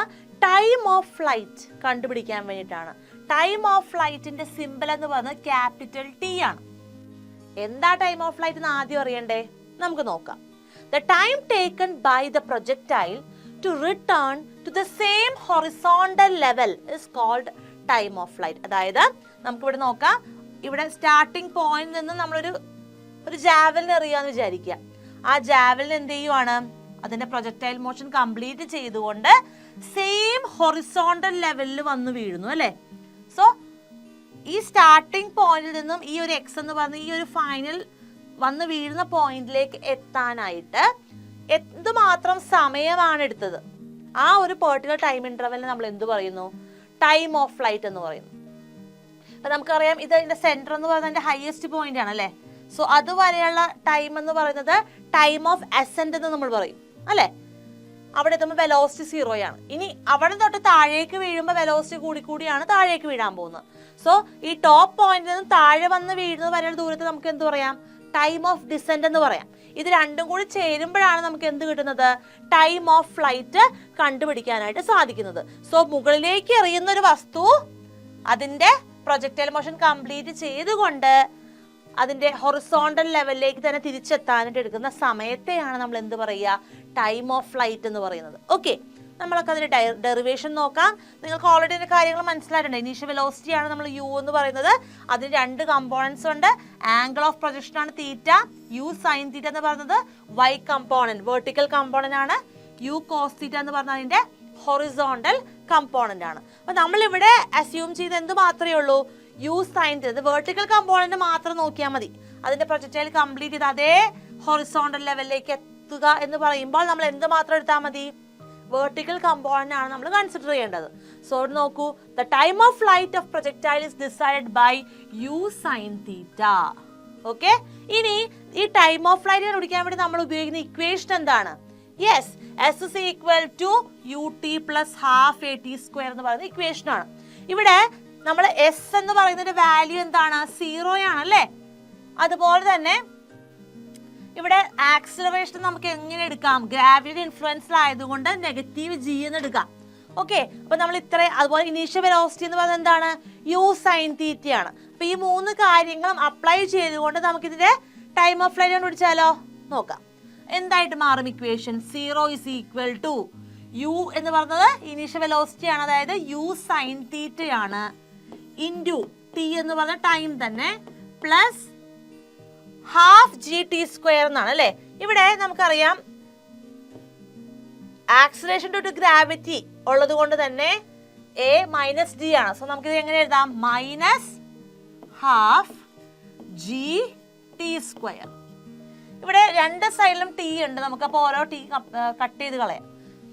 ടൈം ഓഫ് ഫ്ലൈറ്റ് കണ്ടുപിടിക്കാൻ വേണ്ടിയിട്ടാണ്. ടൈം ഓഫ് ഫ്ലൈറ്റിന്റെ സിമ്പിൾ എന്ന് പറയുന്നത് ക്യാപിറ്റൽ ടി ആണ്. എന്താ ടൈം ഓഫ് ഫ്ലൈറ്റ് എന്ന് ആദ്യം അറിയണ്ടേ? നമുക്ക് നോക്കാം. The time taken by the projectile to return to the same horizontal level is called time of flight. അതായത് നമുക്ക് ഇവിടെ നോക്കാം. ഇവിടെ സ്റ്റാർട്ടിംഗ് പോയിന്റ് നിന്ന് നമ്മളൊരു ജാവലിൻ എറിയാന്ന് വിചാരിക്കുക. ആ ജാവലിൻ എന്ത് ചെയ്യുവാണ്? അതിന്റെ പ്രൊജക്ടൈൽ മോഷൻ കംപ്ലീറ്റ് ചെയ്തുകൊണ്ട് സെയിം ഹൊറിസോണ്ടൽ ലെവലിൽ വന്ന് വീഴുന്നു അല്ലേ? സോ ഈ സ്റ്റാർട്ടിംഗ് പോയിന്റിൽ നിന്നും ഈ ഒരു എക്സ് എന്ന് പറഞ്ഞ ഈ ഒരു ഫൈനൽ വന്ന് വീഴുന്ന പോയിന്റിലേക്ക് എത്താനായിട്ട് എന്തുമാത്രം സമയമാണ് എടുത്തത്? ആ ഒരു പെർട്ടിക്കുലർ ടൈം ഇന്റർവെലിന് നമ്മൾ എന്ത് പറയുന്നു? ടൈം ഓഫ് ഫ്ലൈറ്റ് എന്ന് പറയുന്നു. അപ്പൊ നമുക്കറിയാം ഇത് ഇതിന്റെ സെന്റർ എന്ന് പറയുന്നത് ഹയസ്റ്റ് പോയിന്റ് ആണ് അല്ലെ? സോ അതുവരെയുള്ള ടൈം എന്ന് പറയുന്നത് ടൈം ഓഫ് അസെന്റ് എന്ന് നമ്മൾ പറയും അല്ലെ? അവിടെ എത്തുമ്പോൾ വെലോസിറ്റി 0 ആണ്. ഇനി അവിടെ തൊട്ട് താഴേക്ക് വീഴുമ്പോൾ വെലോസിറ്റി കൂടിയാണ് താഴേക്ക് വീഴാൻ പോകുന്നത്. സോ ഈ ടോപ്പ് പോയിന്റിൽ നിന്ന് താഴെ വന്ന് വീഴുന്നത് വരെയുള്ള ദൂരത്തെ നമുക്ക് എന്ത് പറയാം? ടൈം ഓഫ് ഡിസെന്റ് എന്ന് പറയാം. ഇത് രണ്ടും കൂടി ചേരുമ്പോഴാണ് നമുക്ക് എന്ത് കിട്ടുന്നത്? ടൈം ഓഫ് ഫ്ലൈറ്റ് കണ്ടുപിടിക്കാനായിട്ട് സാധിക്കുന്നത്. സോ മുകളിലേക്ക് എറിയുന്ന ഒരു വസ്തു അതിന്റെ പ്രൊജക്ടൈൽ മോഷൻ കംപ്ലീറ്റ് ചെയ്തുകൊണ്ട് അതിന്റെ ഹൊറിസോണ്ടൽ ലെവലിലേക്ക് തന്നെ തിരിച്ചെത്താനായിട്ട് എടുക്കുന്ന സമയത്തെയാണ് നമ്മൾ എന്ത് പറയുക? ടൈം ഓഫ് ഫ്ലൈറ്റ് എന്ന് പറയുന്നത്. ഓക്കെ, നമ്മളൊക്കെ അതിന്റെ ഡെറിവേഷൻ നോക്കാം. നിങ്ങൾക്ക് ഓൾറെഡി അതിന്റെ കാര്യങ്ങൾ മനസ്സിലായിട്ടുണ്ട്. ഇനീഷ്യൽ വെലോസിറ്റി ആണ് നമ്മൾ യു എന്ന് പറയുന്നത്. അതിന് 2 കമ്പോണൻസ് ഉണ്ട്. ആംഗിൾ ഓഫ് പ്രൊജക്ഷൻ ആണ് തീറ്റ. യു സൈൻ തീറ്റ എന്ന് പറയുന്നത് വൈ കമ്പോണന്റ്, വെർട്ടിക്കൽ കമ്പോണന്റ് ആണ്. യു കോസ് തീറ്റ എന്ന് പറഞ്ഞാൽ അതിന്റെ ഹൊറിസോണ്ടൽ കമ്പോണന്റ് ആണ്. അപ്പൊ നമ്മൾ ഇവിടെ അസ്യൂം ചെയ്ത് എന്ത് മാത്രമേ ഉള്ളൂ? U sine theta vertical component മാത്രം നോക്കിയാൽ മതി. അതിന്റെ പ്രൊജക്ടൈൽ കംപ്ലീറ്റ് ചെയ്ത് അതേ ഹൊറിസോണ്ടൽ ലെവലിലേക്ക് എത്തുക എന്ന് പറയുമ്പോൾ നമ്മൾ എന്ത് മാത്രം എടുത്താൽ മതി? വെർട്ടിക്കൽ കമ്പോണന്റ് ആണ് നമ്മൾ കൺസിഡർ ചെയ്യേണ്ടത്. സോ നോക്കൂ, the time of flight of projectile is decided by U sine theta. Okay, ഇനി ഈ ടൈം ഓഫ് ഫ്ലൈറ്റ് കണ്ടുപിടിക്കാൻ വേണ്ടി നമ്മൾ ഉപയോഗിക്കുന്ന ഇക്വേഷൻ എന്താണ്? Yes, S is equal to U T plus half A T square എന്ന് പറയുന്ന ഇക്വേഷൻ ആണ്. ഇവിടെ നമ്മൾ എസ് എന്ന് പറയുന്നതിന്റെ വാല്യൂ എന്താണ്? 0 ആണ് അല്ലേ? അതുപോലെ തന്നെ ഇവിടെ ആക്സിലറേഷൻ നമുക്ക് എങ്ങനെ എടുക്കാം? ഗ്രാവിറ്റി ഇൻഫ്ലുവൻസ് ആയതുകൊണ്ട് നെഗറ്റീവ് ജി എന്ന് എടുക്കാം. ഓക്കെ, അപ്പൊ നമ്മൾ അതുപോലെ ഇനീഷ്യൽ വെലോസിറ്റി എന്ന് പറയുന്നത് എന്താണ്? യു സൈൻ തീറ്റ ആണ്. അപ്പൊ ഈ 3 കാര്യങ്ങളും അപ്ലൈ ചെയ്തുകൊണ്ട് നമുക്ക് ഇതിന്റെ ടൈം ഓഫ് ഫ്ലൈറ്റ് കണ്ടുപിടിച്ചാലോ? നോക്കാം. എന്തായിട്ട് മാറും equation? 0 is equal to U എന്ന് പറയുന്നത് ഇനീഷ്യൽ വെലോസിറ്റി ആണ്, അതായത് യു സൈൻ തീറ്റ ആണ്, ഇൻറ്റു ടി എന്ന് പറഞ്ഞ ടൈം തന്നെ plus half G T square എന്നാണ് അല്ലെ? ഇവിടെ നമുക്കറിയാം ആക്സിലറേഷൻ ഡ്യൂ ടു ഗ്രാവിറ്റി ഉള്ളത് കൊണ്ട് തന്നെ എ മൈനസ് ഡി ആണ്. സോ നമുക്കിത് എങ്ങനെ എഴുതാം? Minus half G T square. ഇവിടെ 2 സൈഡിലും ടി ഉണ്ട്. നമുക്ക് അപ്പോൾ ഓരോ ടി കട്ട് ചെയ്ത് കളയാം.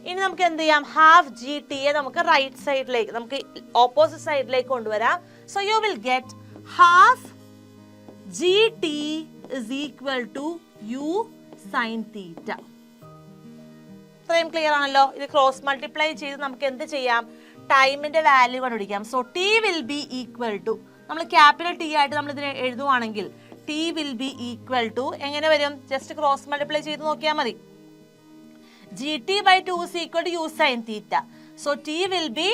ഇനി നമുക്ക് എന്ത് ചെയ്യാം? ഹാഫ് ജി ടിയെ നമുക്ക് റൈറ്റ് സൈഡിലേക്ക്, നമുക്ക് ഓപ്പോസിറ്റ് സൈഡിലേക്ക് കൊണ്ടുവരാം. So you will get half G T is equal to u sin theta. ഇത്രയും ക്ലിയർ ആണല്ലോ? ഇത് ക്രോസ് മൾട്ടിപ്ലൈ ചെയ്ത് നമുക്ക് എന്ത് ചെയ്യാം? ടൈമിന്റെ വാല്യൂ കണ്ടുപിടിക്കാം. So T will be equal to, നമ്മൾ ക്യാപിറ്റൽ ടി ആയിട്ട് നമ്മൾ ഇതിനെ എഴുതുവാണെങ്കിൽ T will be equal to എങ്ങനെ വരും? ജസ്റ്റ് ക്രോസ് മൾട്ടിപ്ലൈ ചെയ്ത് നോക്കിയാൽ മതി. G T by 2 is equal to u sin theta. So t will be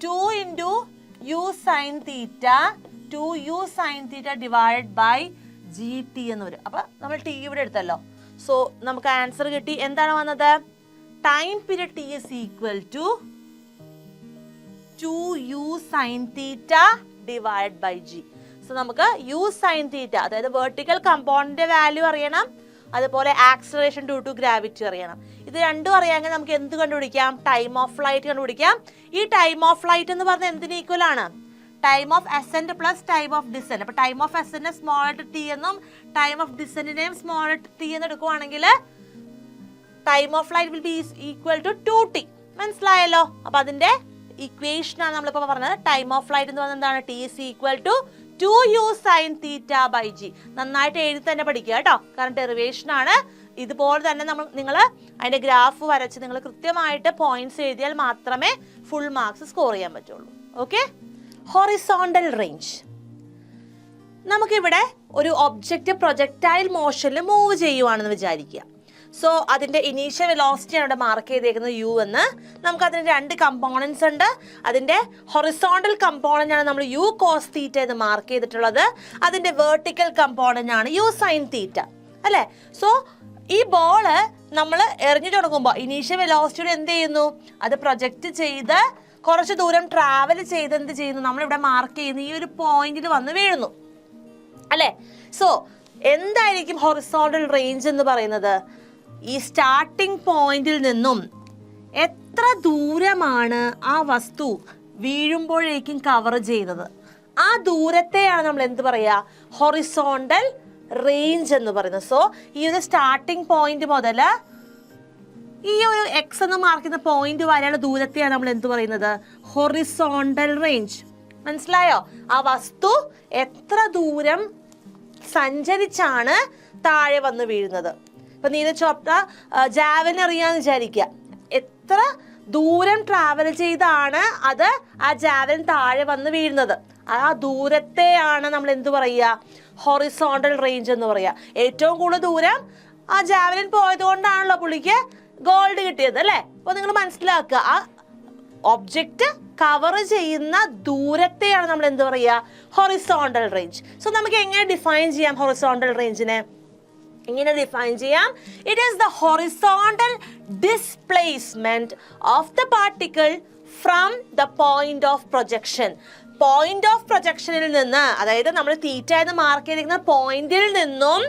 2 into u sin theta 2u sin theta divided by gt എന്ന് വരും. അപ്പൊ നമ്മൾ ടി ഇവിടെ എടുത്തല്ലോ. സോ നമുക്ക് ആൻസർ കിട്ടി. എന്താണ് വന്നത്? Time period T is equal to 2u sin theta divided by g. So നമുക്ക് u sin theta, അതായത് വെർട്ടിക്കൽ കമ്പോണന്റ് വാല്യൂ അറിയണം, അതുപോലെ ആക്സിലറേഷൻ ഡ്യൂ ടു ഗ്രാവിറ്റി അറിയണം. ഇത് രണ്ടും അറിയാമെങ്കിൽ നമുക്ക് എന്ത് കണ്ടുപിടിക്കാം? ടൈം ഓഫ് ഫ്ലൈറ്റ് കണ്ടുപിടിക്കാം. ഈ ടൈം ഓഫ് ഫ്ലൈറ്റ് എന്ന് പറഞ്ഞാൽ എന്തിന് ഈക്വൽ ആണ്? Time of ascent plus time of descent. അപ്പോൾ ടൈം ഓഫ് അസെന്റിനെ സ്മോൾ ലെറ്റർ ടി എന്നും ടൈം ഓഫ് ഡിസെന്റിനെയും സ്മോൾ ലെറ്റർ ടി എന്ന് എടുക്കുവാണെങ്കിൽ time of flight will be equal to 2t. മനസ്സിലായല്ലോ? അപ്പോൾ അതിന്റെ ഇക്വേഷൻ ആണ് നമ്മളിപ്പോൾ പറഞ്ഞത്. ടൈം ഓഫ് ഫ്ലൈറ്റ് എന്ന് പറഞ്ഞാൽ എന്താണ്? T is equal to 2u sin theta by g. നന്നായിട്ട് എഴുതി തന്നെ പഠിക്കുക കേട്ടോ, കാരണം ഡെറിവേഷൻ ആണ്. ഇതുപോലെ തന്നെ നിങ്ങൾ അതിന്റെ ഗ്രാഫ് വരച്ച് നിങ്ങൾ കൃത്യമായിട്ട് പോയിന്റ്സ് എഴുതിയാൽ മാത്രമേ ഫുൾ മാർക്സ് സ്കോർ ചെയ്യാൻ പറ്റുള്ളൂ. Okay, horizontal range. നമുക്കിവിടെ ഒരു ഒബ്ജക്റ്റ് പ്രൊജക്ടൈൽ മോഷനിൽ മൂവ് ചെയ്യുവാണെന്ന് വിചാരിക്കുക. സോ അതിന്റെ ഇനീഷ്യൽ വെലോസിറ്റി ആണ് ഇവിടെ മാർക്ക് ചെയ്തേക്കുന്നത് u എന്ന്. നമുക്ക് അതിന് രണ്ട് കമ്പോണൻസ് ഉണ്ട്. അതിന്റെ ഹൊറിസോണ്ടൽ കമ്പോണന്റ് ആണ് നമ്മൾ u cos θ എന്ന് മാർക്ക് ചെയ്തിട്ടുള്ളത്. അതിന്റെ വെർട്ടിക്കൽ കമ്പോണന്റ് ആണ് u sin θ, അല്ലേ? സോ ഈ ബോള് നമ്മൾ എറിഞ്ഞു തുടങ്ങുമ്പോൾ ഇനീഷ്യൽ വെലോസിറ്റിയോട് എന്ത് ചെയ്യുന്നു? അത് പ്രൊജക്റ്റ് ചെയ്ത് കുറച്ച് ദൂരം ട്രാവൽ ചെയ്ത് എന്ത് ചെയ്യുന്നു? നമ്മളിവിടെ മാർക്ക് ചെയ്യുന്ന ഈ ഒരു പോയിന്റിൽ വന്ന് വീഴുന്നു, അല്ലേ? സോ എന്തായിരിക്കും ഹൊറിസോണ്ടൽ റേഞ്ച് എന്ന് പറയുന്നത്? ഈ സ്റ്റാർട്ടിംഗ് പോയിന്റിൽ നിന്നും എത്ര ദൂരമാണ് ആ വസ്തു വീഴുമ്പോഴേക്കും കവർ ചെയ്തത്, ആ ദൂരത്തെയാണ് നമ്മൾ എന്ത് പറയുക? ഹൊറിസോണ്ടൽ റേഞ്ച് എന്ന് പറയുന്നത്. സോ ഈ ഒരു സ്റ്റാർട്ടിംഗ് പോയിന്റ് മുതൽ ഈ ഒരു എക്സ് എന്ന് മാർക്ക് ചെയ്യുന്ന പോയിന്റ് വരെയുള്ള ദൂരത്തെയാണ് നമ്മൾ എന്ത് പറയുന്നത്? Horizontal range. മനസ്സിലായോ? ആ വസ്തു എത്ര ദൂരം സഞ്ചരിച്ചാണ് താഴെ വന്ന് വീഴുന്നത്. ഇപ്പൊ നീരജ് ചോപ്ര ജാവലിൻ അറിയാന്ന് വിചാരിക്കുക. എത്ര ദൂരം ട്രാവൽ ചെയ്താണ് അത് ആ ജാവലിൻ താഴെ വന്ന് വീഴുന്നത്, ആ ദൂരത്തെയാണ് നമ്മൾ എന്ത് പറയുക? ഹൊറിസോണ്ടൽ റേഞ്ച് എന്ന് പറയുക. ഏറ്റവും കൂടുതൽ ദൂരം ആ ജാവലിൻ പോയത് കൊണ്ടാണല്ലോ പുള്ളിക്ക് ഗോൾഡ് കിട്ടിയത്, അല്ലേ? അപ്പൊ നിങ്ങൾ മനസ്സിലാക്കുക, ആ ഒബ്ജക്റ്റ് കവർ ചെയ്യുന്ന ദൂരത്തെയാണ് നമ്മൾ എന്ത് പറയുക? Horizontal range. സോ നമുക്ക് എങ്ങനെ ഡിഫൈൻ ചെയ്യാം ഹൊറിസോണ്ടൽ റേഞ്ചിനെ? ഇങ്ങനെ ഡിഫൈൻ ചെയ്യാം. It is the horizontal displacement of the particle from the point of projection. Point of പ്രൊജക്ഷനിൽ നിന്ന്, അതായത് നമ്മൾ തീറ്റ എന്ന് മാർക്ക് ചെയ്തിരിക്കുന്ന പോയിന്റിൽ നിന്നും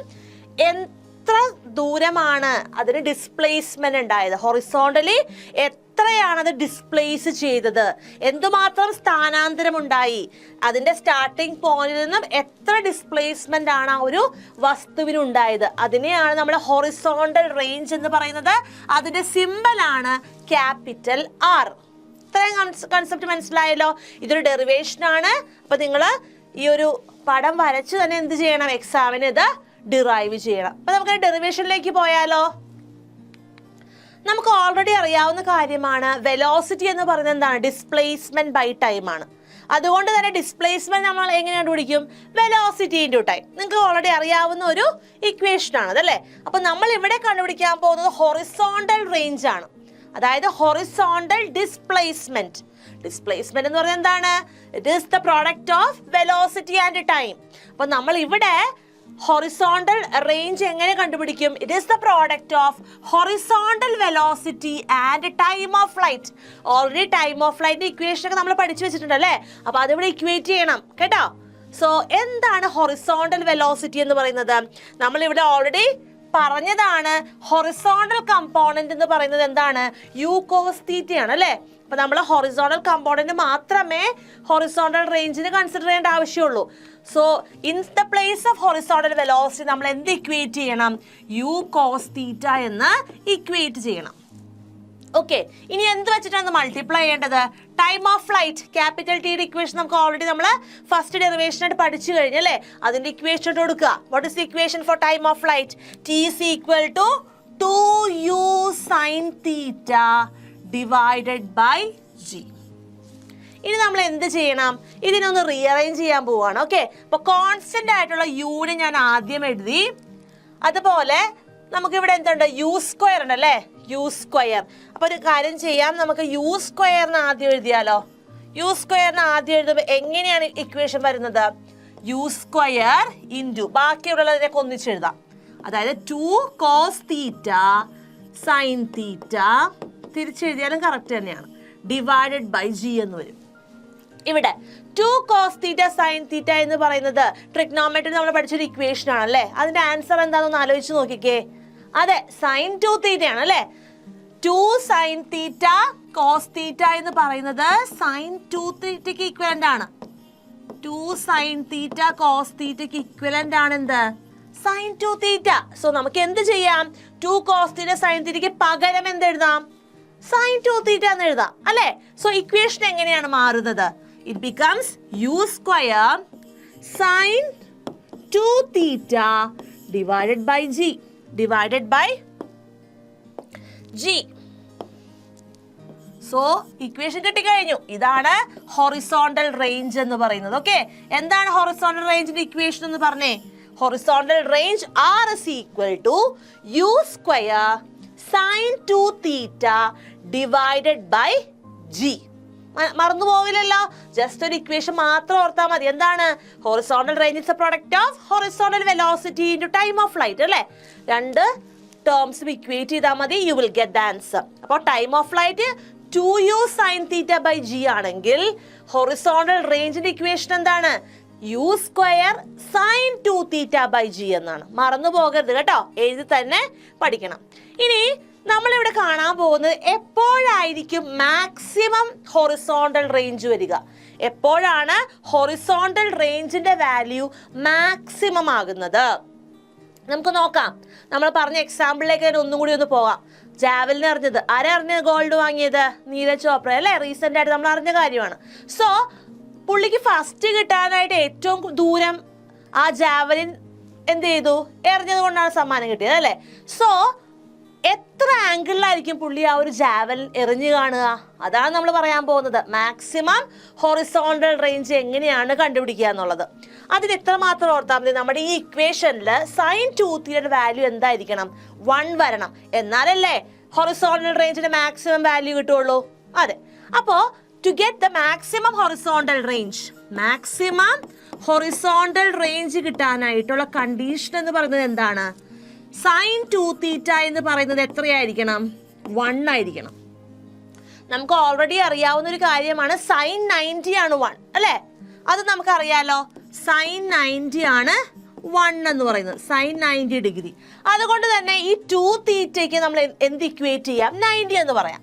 എത്ര ദൂരമാണ് അതിന് ഡിസ്പ്ലേസ്മെന്റ് ഉണ്ടായത്, ഹൊറിസോണ്ടലി എത്രയാണ് അത് ഡിസ്പ്ലേസ് ചെയ്തത്, എന്തുമാത്രം സ്ഥാനാന്തരം ഉണ്ടായി, അതിന്റെ സ്റ്റാർട്ടിംഗ് പോയിന്റിൽ നിന്നും എത്ര ഡിസ്പ്ലേസ്മെന്റ് ആണ് ആ ഒരു വസ്തുവിന് ഉണ്ടായത്, അതിനെയാണ് നമ്മൾ ഹൊറിസോണ്ടൽ റേഞ്ച് എന്ന് പറയുന്നത്. അതിന്റെ സിമ്പൽ ആണ് ക്യാപിറ്റൽ R. ഇത്രയും കൺസെപ്റ്റ് മനസ്സിലായല്ലോ? ഇതൊരു ഡെറിവേഷൻ ആണ്. അപ്പൊ നിങ്ങൾ ഈ ഒരു പടം വരച്ച് തന്നെ എന്ത് ചെയ്യണം? എക്സാമിന് ഇത് ഡിറൈവ് ചെയ്യണം. അപ്പൊ നമുക്ക് ഡെറിവേഷനിലേക്ക് പോയാലോ? നമുക്ക് ഓൾറെഡി അറിയാവുന്ന കാര്യമാണ്, വെലോസിറ്റി എന്ന് പറയുന്നത് എന്താണ്? ഡിസ്പ്ലേസ്മെന്റ് ബൈ ടൈം ആണ്. അതുകൊണ്ട് തന്നെ ഡിസ്പ്ലേസ്മെന്റ് നമ്മൾ എങ്ങനെ കണ്ടുപിടിക്കും? Velocity into time. നിങ്ങൾക്ക് ഓൾറെഡി അറിയാവുന്ന ഒരു ഇക്വേഷൻ ആണ് അതല്ലേ? അപ്പൊ നമ്മൾ ഇവിടെ കണ്ടുപിടിക്കാൻ പോകുന്നത് ഹൊറിസോണ്ടൽ റേഞ്ച് ആണ്, അതായത് ഹൊറിസോണ്ടൽ ഡിസ്പ്ലേസ്മെന്റ്. ഡിസ്പ്ലേസ്മെന്റ് എന്ന് പറയുന്നത് എന്താണ്? It is the product of velocity and time. അപ്പൊ നമ്മൾ ഇവിടെ ഹൊറിസോണ്ടൽ റേഞ്ച് എങ്ങനെ കണ്ടുപിടിക്കും? It is the product of horizontal velocity and time of flight. Already time of flight equation ഒക്കെ നമ്മൾ പഠിച്ചു വെച്ചിട്ടുണ്ട് അല്ലേ? അപ്പൊ അതിവിടെ ഇക്വേറ്റ് ചെയ്യണം കേട്ടോ. സോ എന്താണ് ഹൊറിസോണ്ടൽ വെലോസിറ്റി എന്ന് പറയുന്നത്? നമ്മൾ ഇവിടെ ഓൾറെഡി പറഞ്ഞതാണ്. ഹൊറിസോണ്ടൽ കമ്പോണന്റ് എന്ന് പറയുന്നത് എന്താണ്? u cos θ ആണ് അല്ലേ? അപ്പൊ നമ്മൾ ഹൊറിസോണ്ടൽ കമ്പോണന്റ് മാത്രമേ ഹൊറിസോണ്ടൽ റേഞ്ചിന് കൺസിഡർ ചെയ്യേണ്ട ആവശ്യമുള്ളൂ. So in the place of horizontal velocity നമ്മൾ എന്ത് ഇക്വേറ്റ് ചെയ്യണം? u cos θ എന്ന് ഇക്വേറ്റ് ചെയ്യണം. ഓക്കെ, ഇനി എന്ത് വെച്ചിട്ടാണ് മൾട്ടിപ്ലൈ ചെയ്യേണ്ടത്? ടൈം ഓഫ് ഫ്ലൈറ്റ്, ക്യാപിറ്റൽ ടിയുടെ ഇക്വേഷൻ നമുക്ക് ഓൾറെഡി നമ്മൾ ഫസ്റ്റ് ഡെറിവേഷൻ ആയിട്ട് പഠിച്ചു കഴിഞ്ഞല്ലേ? അതിന്റെ ഇക്വേഷൻ ഇട്ട് കൊടുക്കുക. What is the equation for time of flight? t is equal to 2u sin θ divided by g. ഇനി നമ്മൾ എന്ത് ചെയ്യണം? ഇതിനൊന്ന് റീഅറേഞ്ച് ചെയ്യാൻ പോവാണ്. ഓക്കെ, അപ്പൊ കോൺസ്റ്റന്റ് ആയിട്ടുള്ള യൂനെ ഞാൻ ആദ്യം എഴുതി. അതുപോലെ നമുക്ക് ഇവിടെ എന്തുണ്ട്? യു സ്ക്വയർ ഉണ്ട് അല്ലേ? U square. അപ്പൊ ഒരു കാര്യം ചെയ്യാം, നമുക്ക് യു സ്ക്വയറിന് ആദ്യം എഴുതിയാലോ? യു സ്ക്വയറിന് ആദ്യം എഴുതുമ്പോൾ എങ്ങനെയാണ് ഇക്വേഷൻ വരുന്നത്? യു സ്ക്വയർ ഇൻറ്റു ബാക്കിയുള്ളതിനൊക്കെ ഒന്നിച്ചെഴുതാം. അതായത് 2 cos θ sin θ തിരിച്ചെഴുതിയാലും കറക്റ്റ് തന്നെയാണ്, ഡിവൈഡഡ് ബൈ ജി എന്ന് വരും. ഇവിടെ 2 cos θ sin θ എന്ന് പറയുന്നത് ട്രിഗ്നോമെട്രി നമ്മൾ പഠിച്ചൊരു ഇക്വേഷൻ ആണ് അല്ലേ? അതിന്റെ ആൻസർ എന്താണെന്ന് ആലോചിച്ച് നോക്കിക്കേ. അതെ, sin 2θ ആണ് അല്ലേ? 2 സൈൻ തീറ്റ കോസ് തീറ്റ എന്ന് പറയുന്നത് സൈൻ 2 തീറ്റയ്ക്ക് ഇക്വലന്റ് ആണ്. 2 സൈൻ തീറ്റ കോസ് തീറ്റയ്ക്ക് ഇക്വലന്റ് ആണ് എന്ത്? സൈൻ 2 തീറ്റ. സോ നമുക്ക് എന്ത് ചെയ്യാം? 2 കോസ് തീറ്റ സൈൻ തീറ്റയ്ക്ക് പകരം എന്ത് എഴുതാം? സൈൻ 2 തീറ്റ എന്ന് എഴുതാം അല്ലേ? സോ ഇക്വേഷൻ എങ്ങനെയാണ് മാറുന്നത്? It becomes u square sine 2 theta divided by g divided by g. So equation കിട്ടിക്കഴിഞ്ഞു. ഇതാണ് ഹൊറിസോണ്ടൽ റേഞ്ച് എന്ന് പറയുന്നത്. ഓക്കെ, എന്താണ് ഹൊറിസോണ്ടൽ റേഞ്ചിന്റെ ഇക്വേഷൻ എന്ന് പറഞ്ഞേ? Horizontal range R is equal to u square sin 2 theta divided by g. മറന്നു പോവില്ലല്ലോ, ജസ്റ്റ് ഒരു ഇക്വേഷൻ മാത്രം ഓർത്താൽ മതി. എന്താണ് horizontal range? Is a product of horizontal velocity into time of flight അല്ലേ? രണ്ട് ടേംസും ഇക്വേറ്റ് ചെയ്താൽ മതി, you will get the answer. അപ്പോൾ time of flight 2u sin theta by g ആണെങ്കിൽ ഹൊറിസോണ്ടൽ റേഞ്ചിന്റെ ഇക്വേഷൻ എന്താണ്? u square sine 2 theta by g എന്നാണ്. മറന്നു പോകരുത് കേട്ടോ, എഴുതി തന്നെ പഠിക്കണം. ഇനി നമ്മളിവിടെ കാണാൻ പോകുന്നത് എപ്പോഴായിരിക്കും മാക്സിമം ഹൊറിസോണ്ടൽ റേഞ്ച് വരിക? എപ്പോഴാണ് ഹൊറിസോണ്ടൽ റേഞ്ചിന്റെ വാല്യൂ മാക്സിമം ആകുന്നത്? നമുക്ക് നോക്കാം. നമ്മൾ പറഞ്ഞ എക്സാമ്പിളിലേക്ക് തന്നെ ഒന്നും കൂടി ഒന്ന് പോവാം. ജാവലിന് അറിഞ്ഞത് ആരെ? അറിഞ്ഞത് ഗോൾഡ് വാങ്ങിയത് നീരജ് ചോപ്ര അല്ലേ? റീസെന്റ് ആയിട്ട് നമ്മൾ അറിഞ്ഞ കാര്യമാണ്. സോ പുള്ളിക്ക് ഫസ്റ്റ് കിട്ടാനായിട്ട് ഏറ്റവും ദൂരം ആ ജാവലിൻ എന്ത് ചെയ്തു? എറിഞ്ഞത് കൊണ്ടാണ് സമ്മാനം കിട്ടിയത് അല്ലേ? സോ എത്ര ആംഗിളിലായിരിക്കും പുള്ളി ആ ഒരു ജാവലിൻ എറിഞ്ഞു കാണുക? അതാണ് നമ്മൾ പറയാൻ പോകുന്നത്. മാക്സിമം ഹൊറിസോണ്ടൽ റേഞ്ച് എങ്ങനെയാണ് കണ്ടുപിടിക്കുക എന്നുള്ളത്. അതിന് എത്രമാത്രം ഓർത്താൽ മതി? നമ്മുടെ ഈ ഇക്വേഷനിൽ സൈൻ 2 തീറ്റയുടെ വാല്യൂ എന്തായിരിക്കണം? 1 വരണം. എന്നാലല്ലേ ഹൊറിസോണ്ടൽ റേഞ്ചിന്റെ മാക്സിമം വാല്യൂ കിട്ടുള്ളൂ. അതെ, അപ്പോ to get the maximum horizontal range, maximum horizontal range കിട്ടാനായിട്ടുള്ള കണ്ടീഷൻ എന്ന് പറയുന്നത് എന്താണ്? സൈൻ 2 തീറ്റ എന്ന് പറയുന്നത് എത്രയായിരിക്കണം? 1 ആയിരിക്കണം. നമുക്ക് ഓൾറെഡി അറിയാവുന്ന ഒരു കാര്യമാണ്, സൈൻ 90 ആണ് 1 അല്ലേ? അത് നമുക്ക് അറിയാലോ. സൈൻ 90 ആണ് 1 എന്ന് പറയുന്നത്, സൈൻ 90 ഡിഗ്രി. അതുകൊണ്ട് തന്നെ ഈ 2 തീറ്റയ്ക്ക് നമ്മൾ എന്ത് ഇക്വേറ്റ് ചെയ്യാം? 90 എന്ന് പറയാം.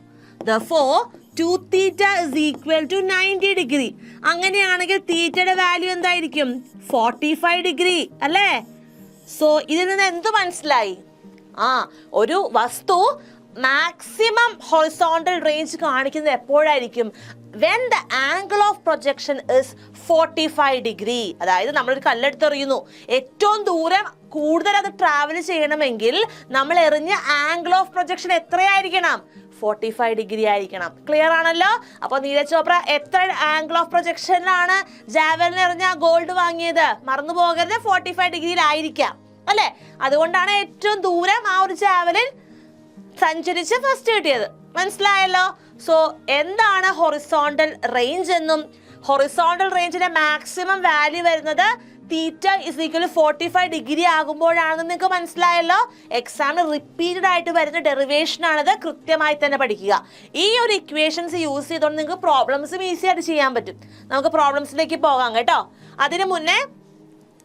Therefore 2 theta is equal to 90 degree. അങ്ങനെയാണെങ്കിൽ തീറ്റയുടെ വാല്യൂ എന്തായിരിക്കും? 45 ഡിഗ്രി അല്ലേ? സോ ഇതിൽ നിന്ന് എന്ത് മനസ്സിലായി? ഒരു വസ്തു മാക്സിമം ഹൊറിസോണ്ടൽ റേഞ്ച് കാണിക്കുന്നത് എപ്പോഴായിരിക്കും? when the angle of projection is 45 degree. അതായത് നമ്മളൊരു കല്ലെടുത്തെറിയുന്നു, ഏറ്റവും ദൂരം കൂടുതൽ അത് ട്രാവൽ ചെയ്യണമെങ്കിൽ നമ്മൾ എറിഞ്ഞ ആംഗിൾ ഓഫ് പ്രൊജക്ഷൻ എത്രയായിരിക്കണം? 45 ഡിഗ്രി ആയിരിക്കണം. ക്ലിയർ ആണല്ലോ? അപ്പോൾ നീരജ് ചോപ്ര എത്ര ആംഗിൾ ഓഫ് പ്രൊജക്ഷനിലാണ് ജാവലിൻ എറിഞ്ഞ ഗോൾഡ് വാങ്ങിയത്? മറന്നു പോകരുത്, 45 ഡിഗ്രിയിലായിരിക്കാം അല്ലേ? അതുകൊണ്ടാണ് ഏറ്റവും ദൂരം ആ ഒരു ജാവലിൻ സഞ്ചരിച്ച് ഫസ്റ്റ് കിട്ടിയത്. മനസ്സിലായല്ലോ? സോ എന്താണ് ഹൊറിസോണ്ടൽ റേഞ്ച് എന്നും ഹൊറിസോണ്ടൽ റേഞ്ചിന്റെ മാക്സിമം വാല്യൂ വരുന്നത് തീറ്റ ഇസ് ഈക്വൽ 45 ഡിഗ്രി ആകുമ്പോഴാണെന്ന് നിങ്ങൾക്ക് മനസ്സിലായല്ലോ. എക്സാമിന് റിപ്പീറ്റഡ് ആയിട്ട് വരുന്ന ഡെറിവേഷൻ ആണത്, കൃത്യമായി തന്നെ പഠിക്കുക. ഈ ഒരു ഇക്വേഷൻസ് യൂസ് ചെയ്തുകൊണ്ട് നിങ്ങൾക്ക് പ്രോബ്ലംസും ഈസി ആയിട്ട് ചെയ്യാൻ പറ്റും. നമുക്ക് പ്രോബ്ലംസിലേക്ക് പോകാം കേട്ടോ. അതിന് മുന്നേ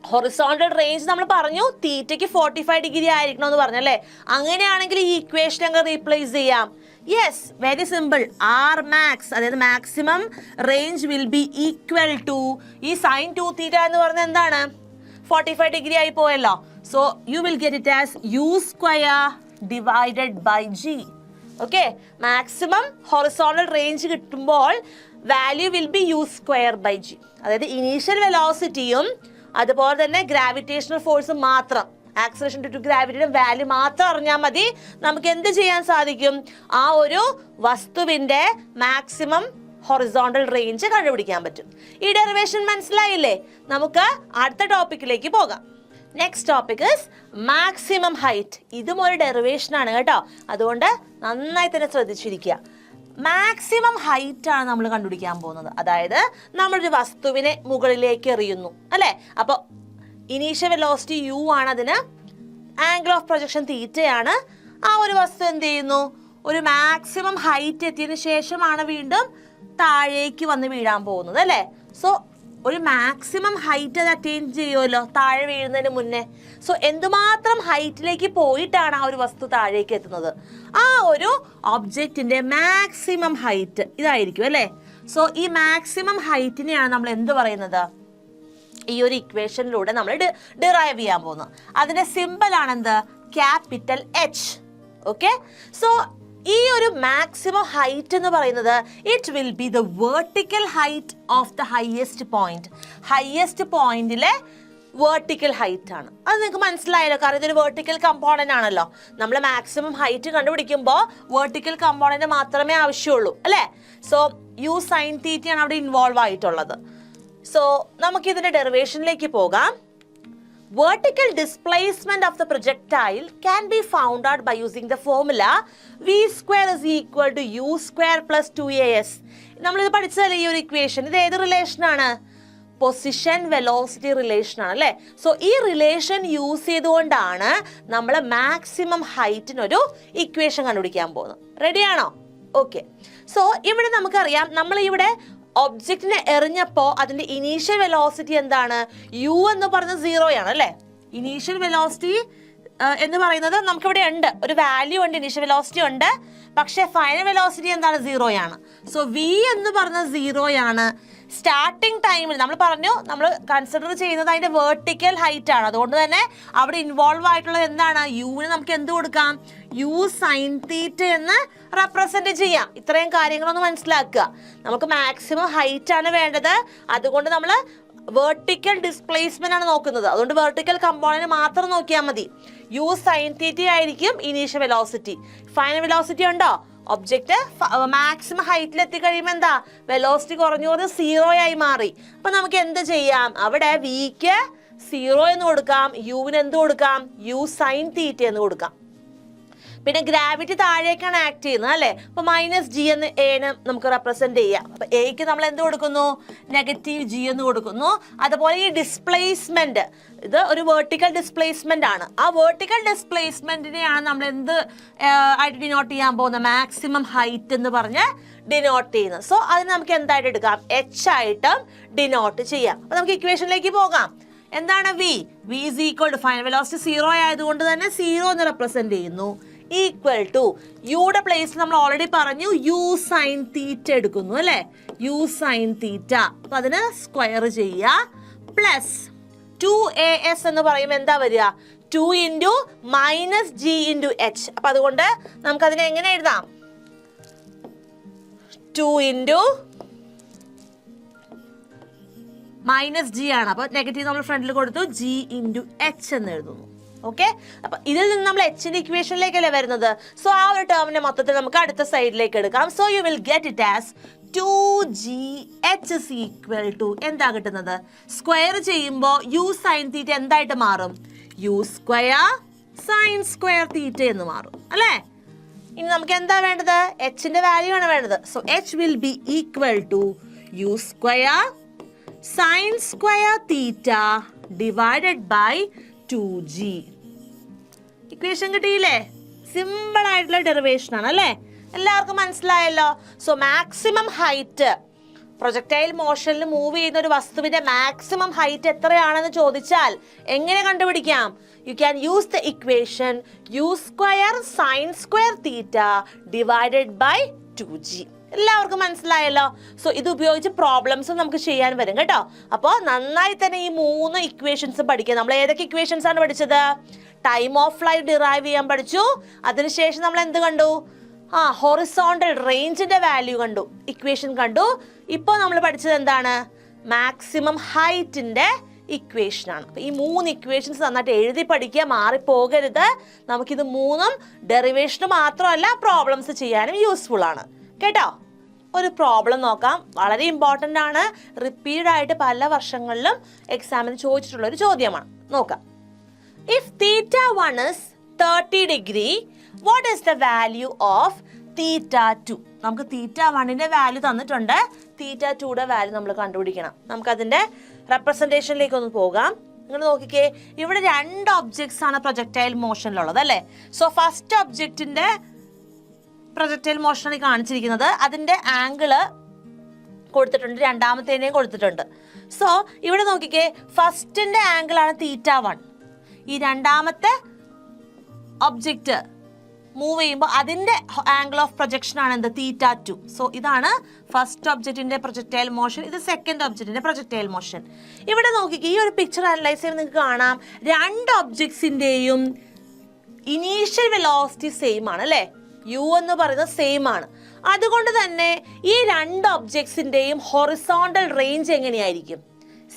ഹൊറിസോണ്ടൽ റേഞ്ച് നമ്മൾ പറഞ്ഞു തീറ്റയ്ക്ക് 45 ഡിഗ്രി ആയിരിക്കണം എന്ന് പറഞ്ഞല്ലേ? അങ്ങനെയാണെങ്കിൽ ഈ ഇക്വേഷൻ അങ്ങ് റീപ്ലേസ് ചെയ്യാം. Yes, very simple. R max, അതായത് maximum range will be equal to ഈ സൈൻ 2 തീറ്റ എന്ന് പറഞ്ഞാൽ എന്താണ്? 45 ഡിഗ്രി ആയി പോയല്ലോ. So you will get it as u square divided by g. Okay, maximum horizontal range കിട്ടുമ്പോൾ value will be u square by g. അതായത് ഇനീഷ്യൽ വെലോസിറ്റിയും അതുപോലെ തന്നെ ഗ്രാവിറ്റേഷണൽ ഫോഴ്സ് മാത്രം, ആക്സിലറേഷൻ ടു ഗ്രാവിറ്റിയുടെ വാല്യൂ മാത്രം അറിഞ്ഞാൽ മതി. നമുക്ക് എന്ത് ചെയ്യാൻ സാധിക്കും? ആ ഒരു വസ്തുവിന്റെ മാക്സിമം ഹൊറിസോണ്ടൽ റേഞ്ച് കണ്ടുപിടിക്കാൻ പറ്റും. ഈ ഡെറിവേഷൻ മനസ്സിലായില്ലേ? നമുക്ക് അടുത്ത ടോപ്പിക്കിലേക്ക് പോകാം. Next topic is maximum height. ഇതും ഒരു ഡെറിവേഷൻ ആണ് കേട്ടോ, അതുകൊണ്ട് നന്നായി തന്നെ ശ്രദ്ധിച്ചിരിക്കുക. മാക്സിമം ഹൈറ്റ് ആണ് നമ്മൾ കണ്ടുപിടിക്കാൻ പോകുന്നത്. അതായത് നമ്മളൊരു വസ്തുവിനെ മുകളിലേക്ക് എറിയുന്നു അല്ലേ? അപ്പോൾ ഇനീഷ്യൽ വെലോസിറ്റി യു ആണ്, അതിന് ആംഗിൾ ഓഫ് പ്രൊജക്ഷൻ തീറ്റയാണ്. ആ ഒരു വസ്തു എന്ത് ചെയ്യുന്നു? ഒരു മാക്സിമം ഹൈറ്റ് എത്തിയതിനു ശേഷമാണ് വീണ്ടും താഴേക്ക് വന്ന് വീഴാൻ പോകുന്നത് അല്ലേ? സോ ഒരു മാക്സിമം ഹൈറ്റ് അത് അറ്റൈൻ ചെയ്യുമല്ലോ താഴെ വീഴുന്നതിന് മുന്നേ. സോ എന്തുമാത്രം ഹൈറ്റിലേക്ക് പോയിട്ടാണ് ആ ഒരു വസ്തു താഴേക്ക് എത്തുന്നത്, ആ ഒരു ഒബ്ജക്റ്റിന്റെ മാക്സിമം ഹൈറ്റ് ഇതായിരിക്കും അല്ലേ. സോ ഈ മാക്സിമം ഹൈറ്റിനെയാണ് നമ്മൾ എന്ത് പറയുന്നത്, ഈ ഒരു ഇക്വേഷനിലൂടെ നമ്മൾ ഡിറൈവ് ചെയ്യാൻ പോകുന്നത്. അതിന്റെ സിമ്പിൾ ആണെന്ത്, ക്യാപിറ്റൽ H. ഓക്കെ, സോ ഈ ഒരു മാക്സിമം ഹൈറ്റ് എന്ന് പറയുന്നത് it will be the vertical height of the highest point. Highest പോയിന്റിലെ വെർട്ടിക്കൽ ഹൈറ്റ് ആണ്. അത് നിങ്ങൾക്ക് മനസ്സിലായല്ലോ, കാരണം ഇതൊരു വെർട്ടിക്കൽ കമ്പോണന്റ് ആണല്ലോ. നമ്മൾ മാക്സിമം ഹൈറ്റ് കണ്ടുപിടിക്കുമ്പോൾ വെർട്ടിക്കൽ കമ്പോണന്റ് മാത്രമേ ആവശ്യമുള്ളൂ അല്ലേ. സോ യു സൈൻ തീറ്റയാണ് അവിടെ ഇൻവോൾവ് ആയിട്ടുള്ളത്. സോ നമുക്ക് ഇതിന്റെ ഡെറിവേഷനിലേക്ക് പോകാം. Vertical displacement of the projectile can be found out by using the formula v square is equal to u square plus 2as. നമ്മളിത് പഠിച്ചതല്ലേ ഈ ഒരു ഇക്വേഷൻ. ഇത് ഏത് റിലേഷൻ ആണ്, പൊസിഷൻ വെലോസിറ്റി റിലേഷൻ ആണ് അല്ലേ. സോ ഈ റിലേഷൻ യൂസ് ചെയ്തുകൊണ്ടാണ് നമ്മൾ മാക്സിമം ഹൈറ്റിനൊരു ഇക്വേഷൻ കണ്ടുപിടിക്കാൻ പോകുന്നത്. റെഡിയാണോ? ഓക്കെ, സോ ഇവിടെ നമുക്കറിയാം, നമ്മൾ ഇവിടെ ഒബ്ജക്റ്റിനെ എറിഞ്ഞപ്പോൾ അതിന്റെ ഇനീഷ്യൽ വെലോസിറ്റി എന്താണ്, യു എന്ന് പറയുന്നത് 0 ആണ് അല്ലേ. ഇനീഷ്യൽ വെലോസിറ്റി എന്ന് പറയുന്നത് നമുക്കിവിടെ ഉണ്ട്, ഒരു വാല്യൂ ഉണ്ട്, ഇനീഷ്യൽ വെലോസിറ്റി ഉണ്ട്. പക്ഷേ ഫൈനൽ വെലോസിറ്റി എന്താണ്, 0 ആണ്. സോ വി എന്ന് പറയുന്നത് 0 ആണ്. സ്റ്റാർട്ടിങ് ടൈമിൽ നമ്മൾ പറഞ്ഞു, നമ്മൾ കൺസിഡർ ചെയ്യുന്നത് അതിന്റെ വെർട്ടിക്കൽ ഹൈറ്റ് ആണ്. അതുകൊണ്ട് തന്നെ അവിടെ ഇൻവോൾവ് ആയിട്ടുള്ളത് എന്താണ്, യുവിന് നമുക്ക് എന്ത് കൊടുക്കാം, യു സൈൻ തീറ്റ എന്ന് റെപ്രസെന്റ് ചെയ്യാം. ഇത്രയും കാര്യങ്ങളൊന്ന് മനസ്സിലാക്കുക. നമുക്ക് മാക്സിമം ഹൈറ്റ് ആണ് വേണ്ടത്, അതുകൊണ്ട് നമ്മൾ വെർട്ടിക്കൽ ഡിസ്പ്ലേസ്മെന്റ് ആണ് നോക്കുന്നത്. അതുകൊണ്ട് വെർട്ടിക്കൽ കമ്പോണന്റ് മാത്രം നോക്കിയാൽ മതി. യു സൈൻ തീറ്റ ആയിരിക്കും ഇനീഷ്യൽ വെലോസിറ്റി. ഫൈനൽ വെലോസിറ്റി ഉണ്ടോ, ഒബ്ജക്റ്റ് മാക്സിമം ഹൈറ്റിൽ എത്തിക്കഴിയുമ്പോൾ എന്താ, വെലോസിറ്റി കുറഞ്ഞു 0 ആയി മാറി. അപ്പൊ നമുക്ക് എന്ത് ചെയ്യാം, അവിടെ വിക്ക് 0 എന്ന് കൊടുക്കാം, യുവിന് എന്ത് കൊടുക്കാം, യു സൈൻ തീറ്റ എന്ന് കൊടുക്കാം. പിന്നെ ഗ്രാവിറ്റി താഴേക്കാണ് ആക്ട് ചെയ്യുന്നത് അല്ലേ. അപ്പൊ -g എന്ന് എന് നമുക്ക് റെപ്രസെന്റ് ചെയ്യാം. അപ്പൊ എക്ക് നമ്മൾ എന്ത് കൊടുക്കുന്നു, -g എന്ന് കൊടുക്കുന്നു. അതുപോലെ ഈ ഡിസ്പ്ലേസ്മെന്റ്, ഇത് ഒരു വെർട്ടിക്കൽ ഡിസ്പ്ലേസ്മെന്റ് ആണ്. ആ വെർട്ടിക്കൽ ഡിസ്പ്ലേസ്മെന്റിനെയാണ് നമ്മൾ എന്ത് ആയിട്ട് ഡിനോട്ട് ചെയ്യാൻ പോകുന്നത്, മാക്സിമം ഹൈറ്റ് എന്ന് പറഞ്ഞ് ഡിനോട്ട് ചെയ്യുന്നത്. സോ അതിന് നമുക്ക് എന്തായിട്ട് എടുക്കാം, H ആയിട്ടും ഡിനോട്ട് ചെയ്യാം. അപ്പൊ നമുക്ക് ഇക്വേഷനിലേക്ക് പോകാം. എന്താണ് v is equal to final velocity 0 ആയതുകൊണ്ട് തന്നെ 0 എന്ന് റെപ്രസെന്റ് ചെയ്യുന്നു, ഈക്വൽ ടു യുടെ പ്ലേസിൽ നമ്മൾ ഓൾറെഡി പറഞ്ഞു യു സൈൻ തീറ്റ എടുക്കുന്നു അല്ലെ. യു സൈൻ തീറ്റ, അപ്പൊ അതിന് സ്ക്വയർ ചെയ്യുക, പ്ലസ് 2as എന്ന് പറയുമ്പോൾ എന്താ വരിക, 2 ഇൻറ്റു -g ഇൻറ്റു h. അപ്പൊ അതുകൊണ്ട് നമുക്ക് അതിനെ എങ്ങനെ എഴുതാം, 2 ഇൻറ്റു -g ആണ്. അപ്പൊ നെഗറ്റീവ് നമ്മൾ ഫ്രണ്ടിൽ കൊടുത്തു, g ഇൻറ്റു h എന്ന് എഴുതുന്നു. ഓക്കെ, അപ്പൊ ഇതിൽ നിന്ന് നമ്മൾ എച്ചിന്റെ ഇക്വേഷനിലേക്കല്ലേ വരുന്നത്. സോ ആ ഒരു ടേമിനെ മൊത്തത്തിൽ നമുക്ക് അടുത്ത സൈഡിലേക്ക് എടുക്കാം. So you will get it as 2gh is equal to എന്താ കിട്ടുന്നത്, സ്ക്വയർ ചെയ്യുമ്പോൾ യു സൈൻ തീറ്റ എന്തായിട്ട് മാറും, U square sine square theta എന്ന് മാറും അല്ലേ. ഇനി നമുക്ക് എന്താ വേണ്ടത്, എച്ചിന്റെ വാല്യൂ ആണ് വേണ്ടത്. So h will be equal to u square sine square theta divided by 2g. Equation കിട്ടിയില്ലേ, സിമ്പിൾ ആയിട്ടുള്ള ഡെറിവേഷൻ ആണ് അല്ലേ. എല്ലാവർക്കും മനസ്സിലായല്ലോ. സോ മാക്സിമം ഹൈറ്റ്, പ്രൊജക്ടൈൽ മോഷനിൽ മൂവ് ചെയ്യുന്ന ഒരു വസ്തുവിന്റെ മാക്സിമം ഹൈറ്റ് എത്രയാണെന്ന് ചോദിച്ചാൽ എങ്ങനെ കണ്ടുപിടിക്കാം, you can use the equation U square sine square theta divided by 2g. എല്ലാവർക്കും മനസ്സിലായല്ലോ. സോ ഇത് ഉപയോഗിച്ച് പ്രോബ്ലംസ് നമുക്ക് ചെയ്യാൻ വരും കേട്ടോ. അപ്പോൾ നന്നായി തന്നെ ഈ 3 ഇക്വേഷൻസ് പഠിക്കുക. നമ്മൾ ഏതൊക്കെ ഇക്വേഷൻസ് ആണ് പഠിച്ചത്, ടൈം ഓഫ് ഫ്ലൈറ്റ് ഡിറൈവ് ചെയ്യാൻ പഠിച്ചു. അതിനുശേഷം നമ്മൾ എന്ത് കണ്ടു, ഹൊറിസോണ്ടൽ റേഞ്ചിന്റെ വാല്യൂ കണ്ടു, ഇക്വേഷൻ കണ്ടു. ഇപ്പോൾ നമ്മൾ പഠിച്ചത് എന്താണ്, മാക്സിമം ഹൈറ്റിന്റെ ഇക്വേഷൻ ആണ്. ഈ 3 ഇക്വേഷൻസ് നന്നായിട്ട് എഴുതി പഠിക്കുക, മാറിപ്പോകരുത്. നമുക്കിത് 3ഉം ഡെറിവേഷന് മാത്രമല്ല പ്രോബ്ലംസ് ചെയ്യാനും യൂസ്ഫുൾ ആണ് കേട്ടോ. ഒരു പ്രോബ്ലം നോക്കാം, വളരെ ഇമ്പോർട്ടൻ്റ് ആണ്, റിപ്പീറ്റ് ആയിട്ട് പല വർഷങ്ങളിലും എക്സാമിന് ചോദിച്ചിട്ടുള്ള ഒരു ചോദ്യമാണ്. നോക്കാം. If θ1 is 30 degree, what is the value of θ2? നമുക്ക് θ1ന്റെ വാല്യൂ തന്നിട്ടുണ്ട്, θ2യുടെ വാല്യൂ നമ്മൾ കണ്ടുപിടിക്കണം. നമുക്കതിന്റെ റെപ്രസെന്റേഷനിലേക്ക് ഒന്ന് പോകാം. നിങ്ങൾ നോക്കിക്കേ, ഇവിടെ 2 ഒബ്ജക്ട്സ് ആണ് പ്രൊജക്ടൈൽ മോഷനിലുള്ളത് അല്ലേ. സോ ഫസ്റ്റ് ഒബ്ജക്റ്റിന്റെ പ്രൊജക്ടൈൽ മോഷനാണ് കാണിച്ചിരിക്കുന്നത്, അതിന്റെ ആംഗിള് കൊടുത്തിട്ടുണ്ട്, രണ്ടാമത്തേനെയും കൊടുത്തിട്ടുണ്ട്. സോ ഇവിടെ നോക്കിക്കേ, ഫസ്റ്റിന്റെ ആംഗിൾ ആണ് θ1. ഈ രണ്ടാമത്തെ ഒബ്ജക്റ്റ് മൂവ് ചെയ്യുമ്പോൾ അതിന്റെ ആംഗിൾ ഓഫ് പ്രൊജക്ഷൻ ആണ് എന്ത്, θ2. സോ ഇതാണ് ഫസ്റ്റ് ഒബ്ജക്റ്റിന്റെ പ്രൊജക്ടൈൽ മോഷൻ, ഇത് സെക്കൻഡ് ഒബ്ജക്റ്റിന്റെ പ്രൊജക്ടൈൽ മോഷൻ. ഇവിടെ നോക്കിക്കേ, ഈ ഒരു പിക്ചർ അനലൈസ് ചെയ്യുമ്പോൾ നിങ്ങൾക്ക് കാണാം രണ്ട് ഒബ്ജക്ട്സിന്റെയും ഇനീഷ്യൽ വെലോസിറ്റി സെയിം ആണ് അല്ലേ, യു എന്ന് പറയുന്നത് സെയിം ആണ്. അതുകൊണ്ട് തന്നെ ഈ രണ്ട് ഒബ്ജക്ട്സിന്റെയും ഹൊറിസോണ്ടൽ റേഞ്ച് എങ്ങനെയായിരിക്കും,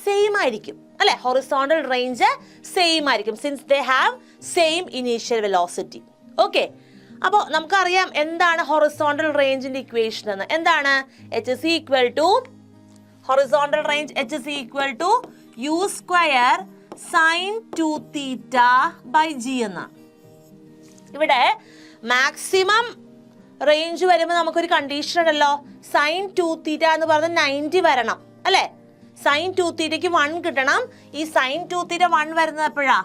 സെയിം ആയിരിക്കും അല്ലെ. ഹൊറിസോണ്ടൽ റേഞ്ച് സെയിം ആയിരിക്കും since they have same initial velocity. Okay, അപ്പോൾ നമുക്കറിയാം എന്താണ് ഹൊറിസോണ്ടൽ റേഞ്ചിന്റെ ഇക്വേഷൻ എന്ന്. എന്താണ്? H is equal to horizontal range H is equal to u square sin 2θ by g എന്നാണ്. ഇവിടെ മാക്സിമം റേഞ്ച് വരുമ്പോൾ നമുക്കൊരു കണ്ടീഷൻ ഉണ്ടല്ലോ, sin 2θ എന്ന് പറഞ്ഞാൽ 90 വരണം അല്ലേ. sin 2θക്ക് 1 കിട്ടണം. ഈ sin 2θ 1 വരുന്നത് എപ്പോഴാ?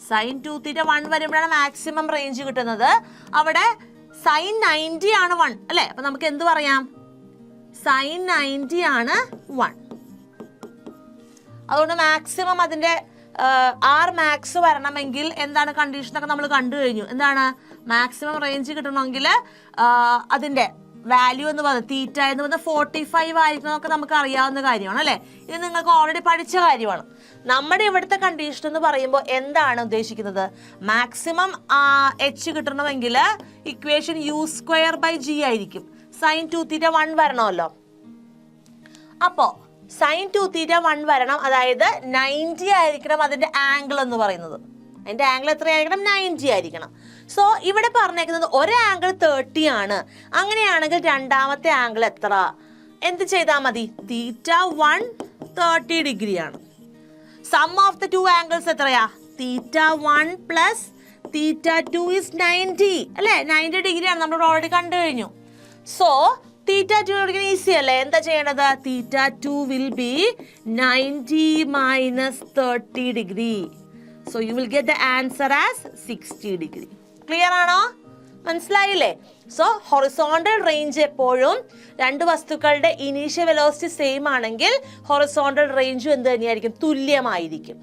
sin 2θ 1 വരുമ്പോഴാണ് മാക്സിമം റേഞ്ച് കിട്ടുന്നത്. അവിടെ sin 90 ആണ് 1 അല്ലേ. അപ്പൊ നമുക്ക് എന്ത് പറയാം, sin 90 ആണ് 1. അതുകൊണ്ട് മാക്സിമം അതിന്റെ ആർ മാക്സ് വരണമെങ്കിൽ എന്താണ് കണ്ടീഷനൊക്കെ നമ്മൾ കണ്ടു കഴിഞ്ഞു. എന്താണ് മാക്സിമം റേഞ്ച് കിട്ടണമെങ്കിൽ അതിന്റെ വാല്യൂ എന്ന് പറയുന്നത് തീറ്റ എന്ന് പറയുന്നത് 45 ആയിരിക്കണമെന്നൊക്കെ നമുക്ക് അറിയാവുന്ന കാര്യമാണ് അല്ലേ. ഇത് നിങ്ങൾക്ക് ഓൾറെഡി പഠിച്ച കാര്യമാണ്. നമ്മുടെ ഇവിടുത്തെ കണ്ടീഷൻ എന്ന് പറയുമ്പോൾ എന്താണ് ഉദ്ദേശിക്കുന്നത്, മാക്സിമം എച്ച് കിട്ടണമെങ്കിൽ equation U square by G ആയിരിക്കും. sin 2θ 1 വരണമല്ലോ. അപ്പോ sin 2θ 1 വരണം, അതായത് 90 ആയിരിക്കണം അതിന്റെ ആംഗിൾ എന്ന് പറയുന്നത്. അതിന്റെ ആംഗിൾ എത്രയായിരിക്കണം? 90 ആയിരിക്കണം. സോ ഇവിടെ പറഞ്ഞേക്കുന്നത് ഒരു ആംഗിൾ 30 ആണ്. അങ്ങനെയാണെങ്കിൽ രണ്ടാമത്തെ ആംഗിൾ എത്ര? എന്ത് ചെയ്താൽ മതി? θ1 30 ഡിഗ്രി ആണ്. Sum of the two angles എത്രയാ? θ1 പ്ലസ് θ2 is 90 അല്ലേ. 90 ഡിഗ്രി ആണ്, നമ്മൾ ഓൾറെഡി കണ്ടു കഴിഞ്ഞു. സോ θ2 ഈസി അല്ലേ. എന്താ ചെയ്യേണ്ടത്? θ2 will be 90 minus 30 degree. So you will get the answer as 60 degree. Clear ആണോ? മനസ്സിലായില്ലേ? സോ ഹൊറിസോണ്ടൽ റേഞ്ച് എപ്പോഴും രണ്ട് വസ്തുക്കളുടെ ഇനീഷ്യൽ വെലോസിറ്റി സെയിം ആണെങ്കിൽ ഹൊറിസോണ്ടൽ റേഞ്ചും എന്ത് തന്നെയായിരിക്കും? തുല്യമായിരിക്കും.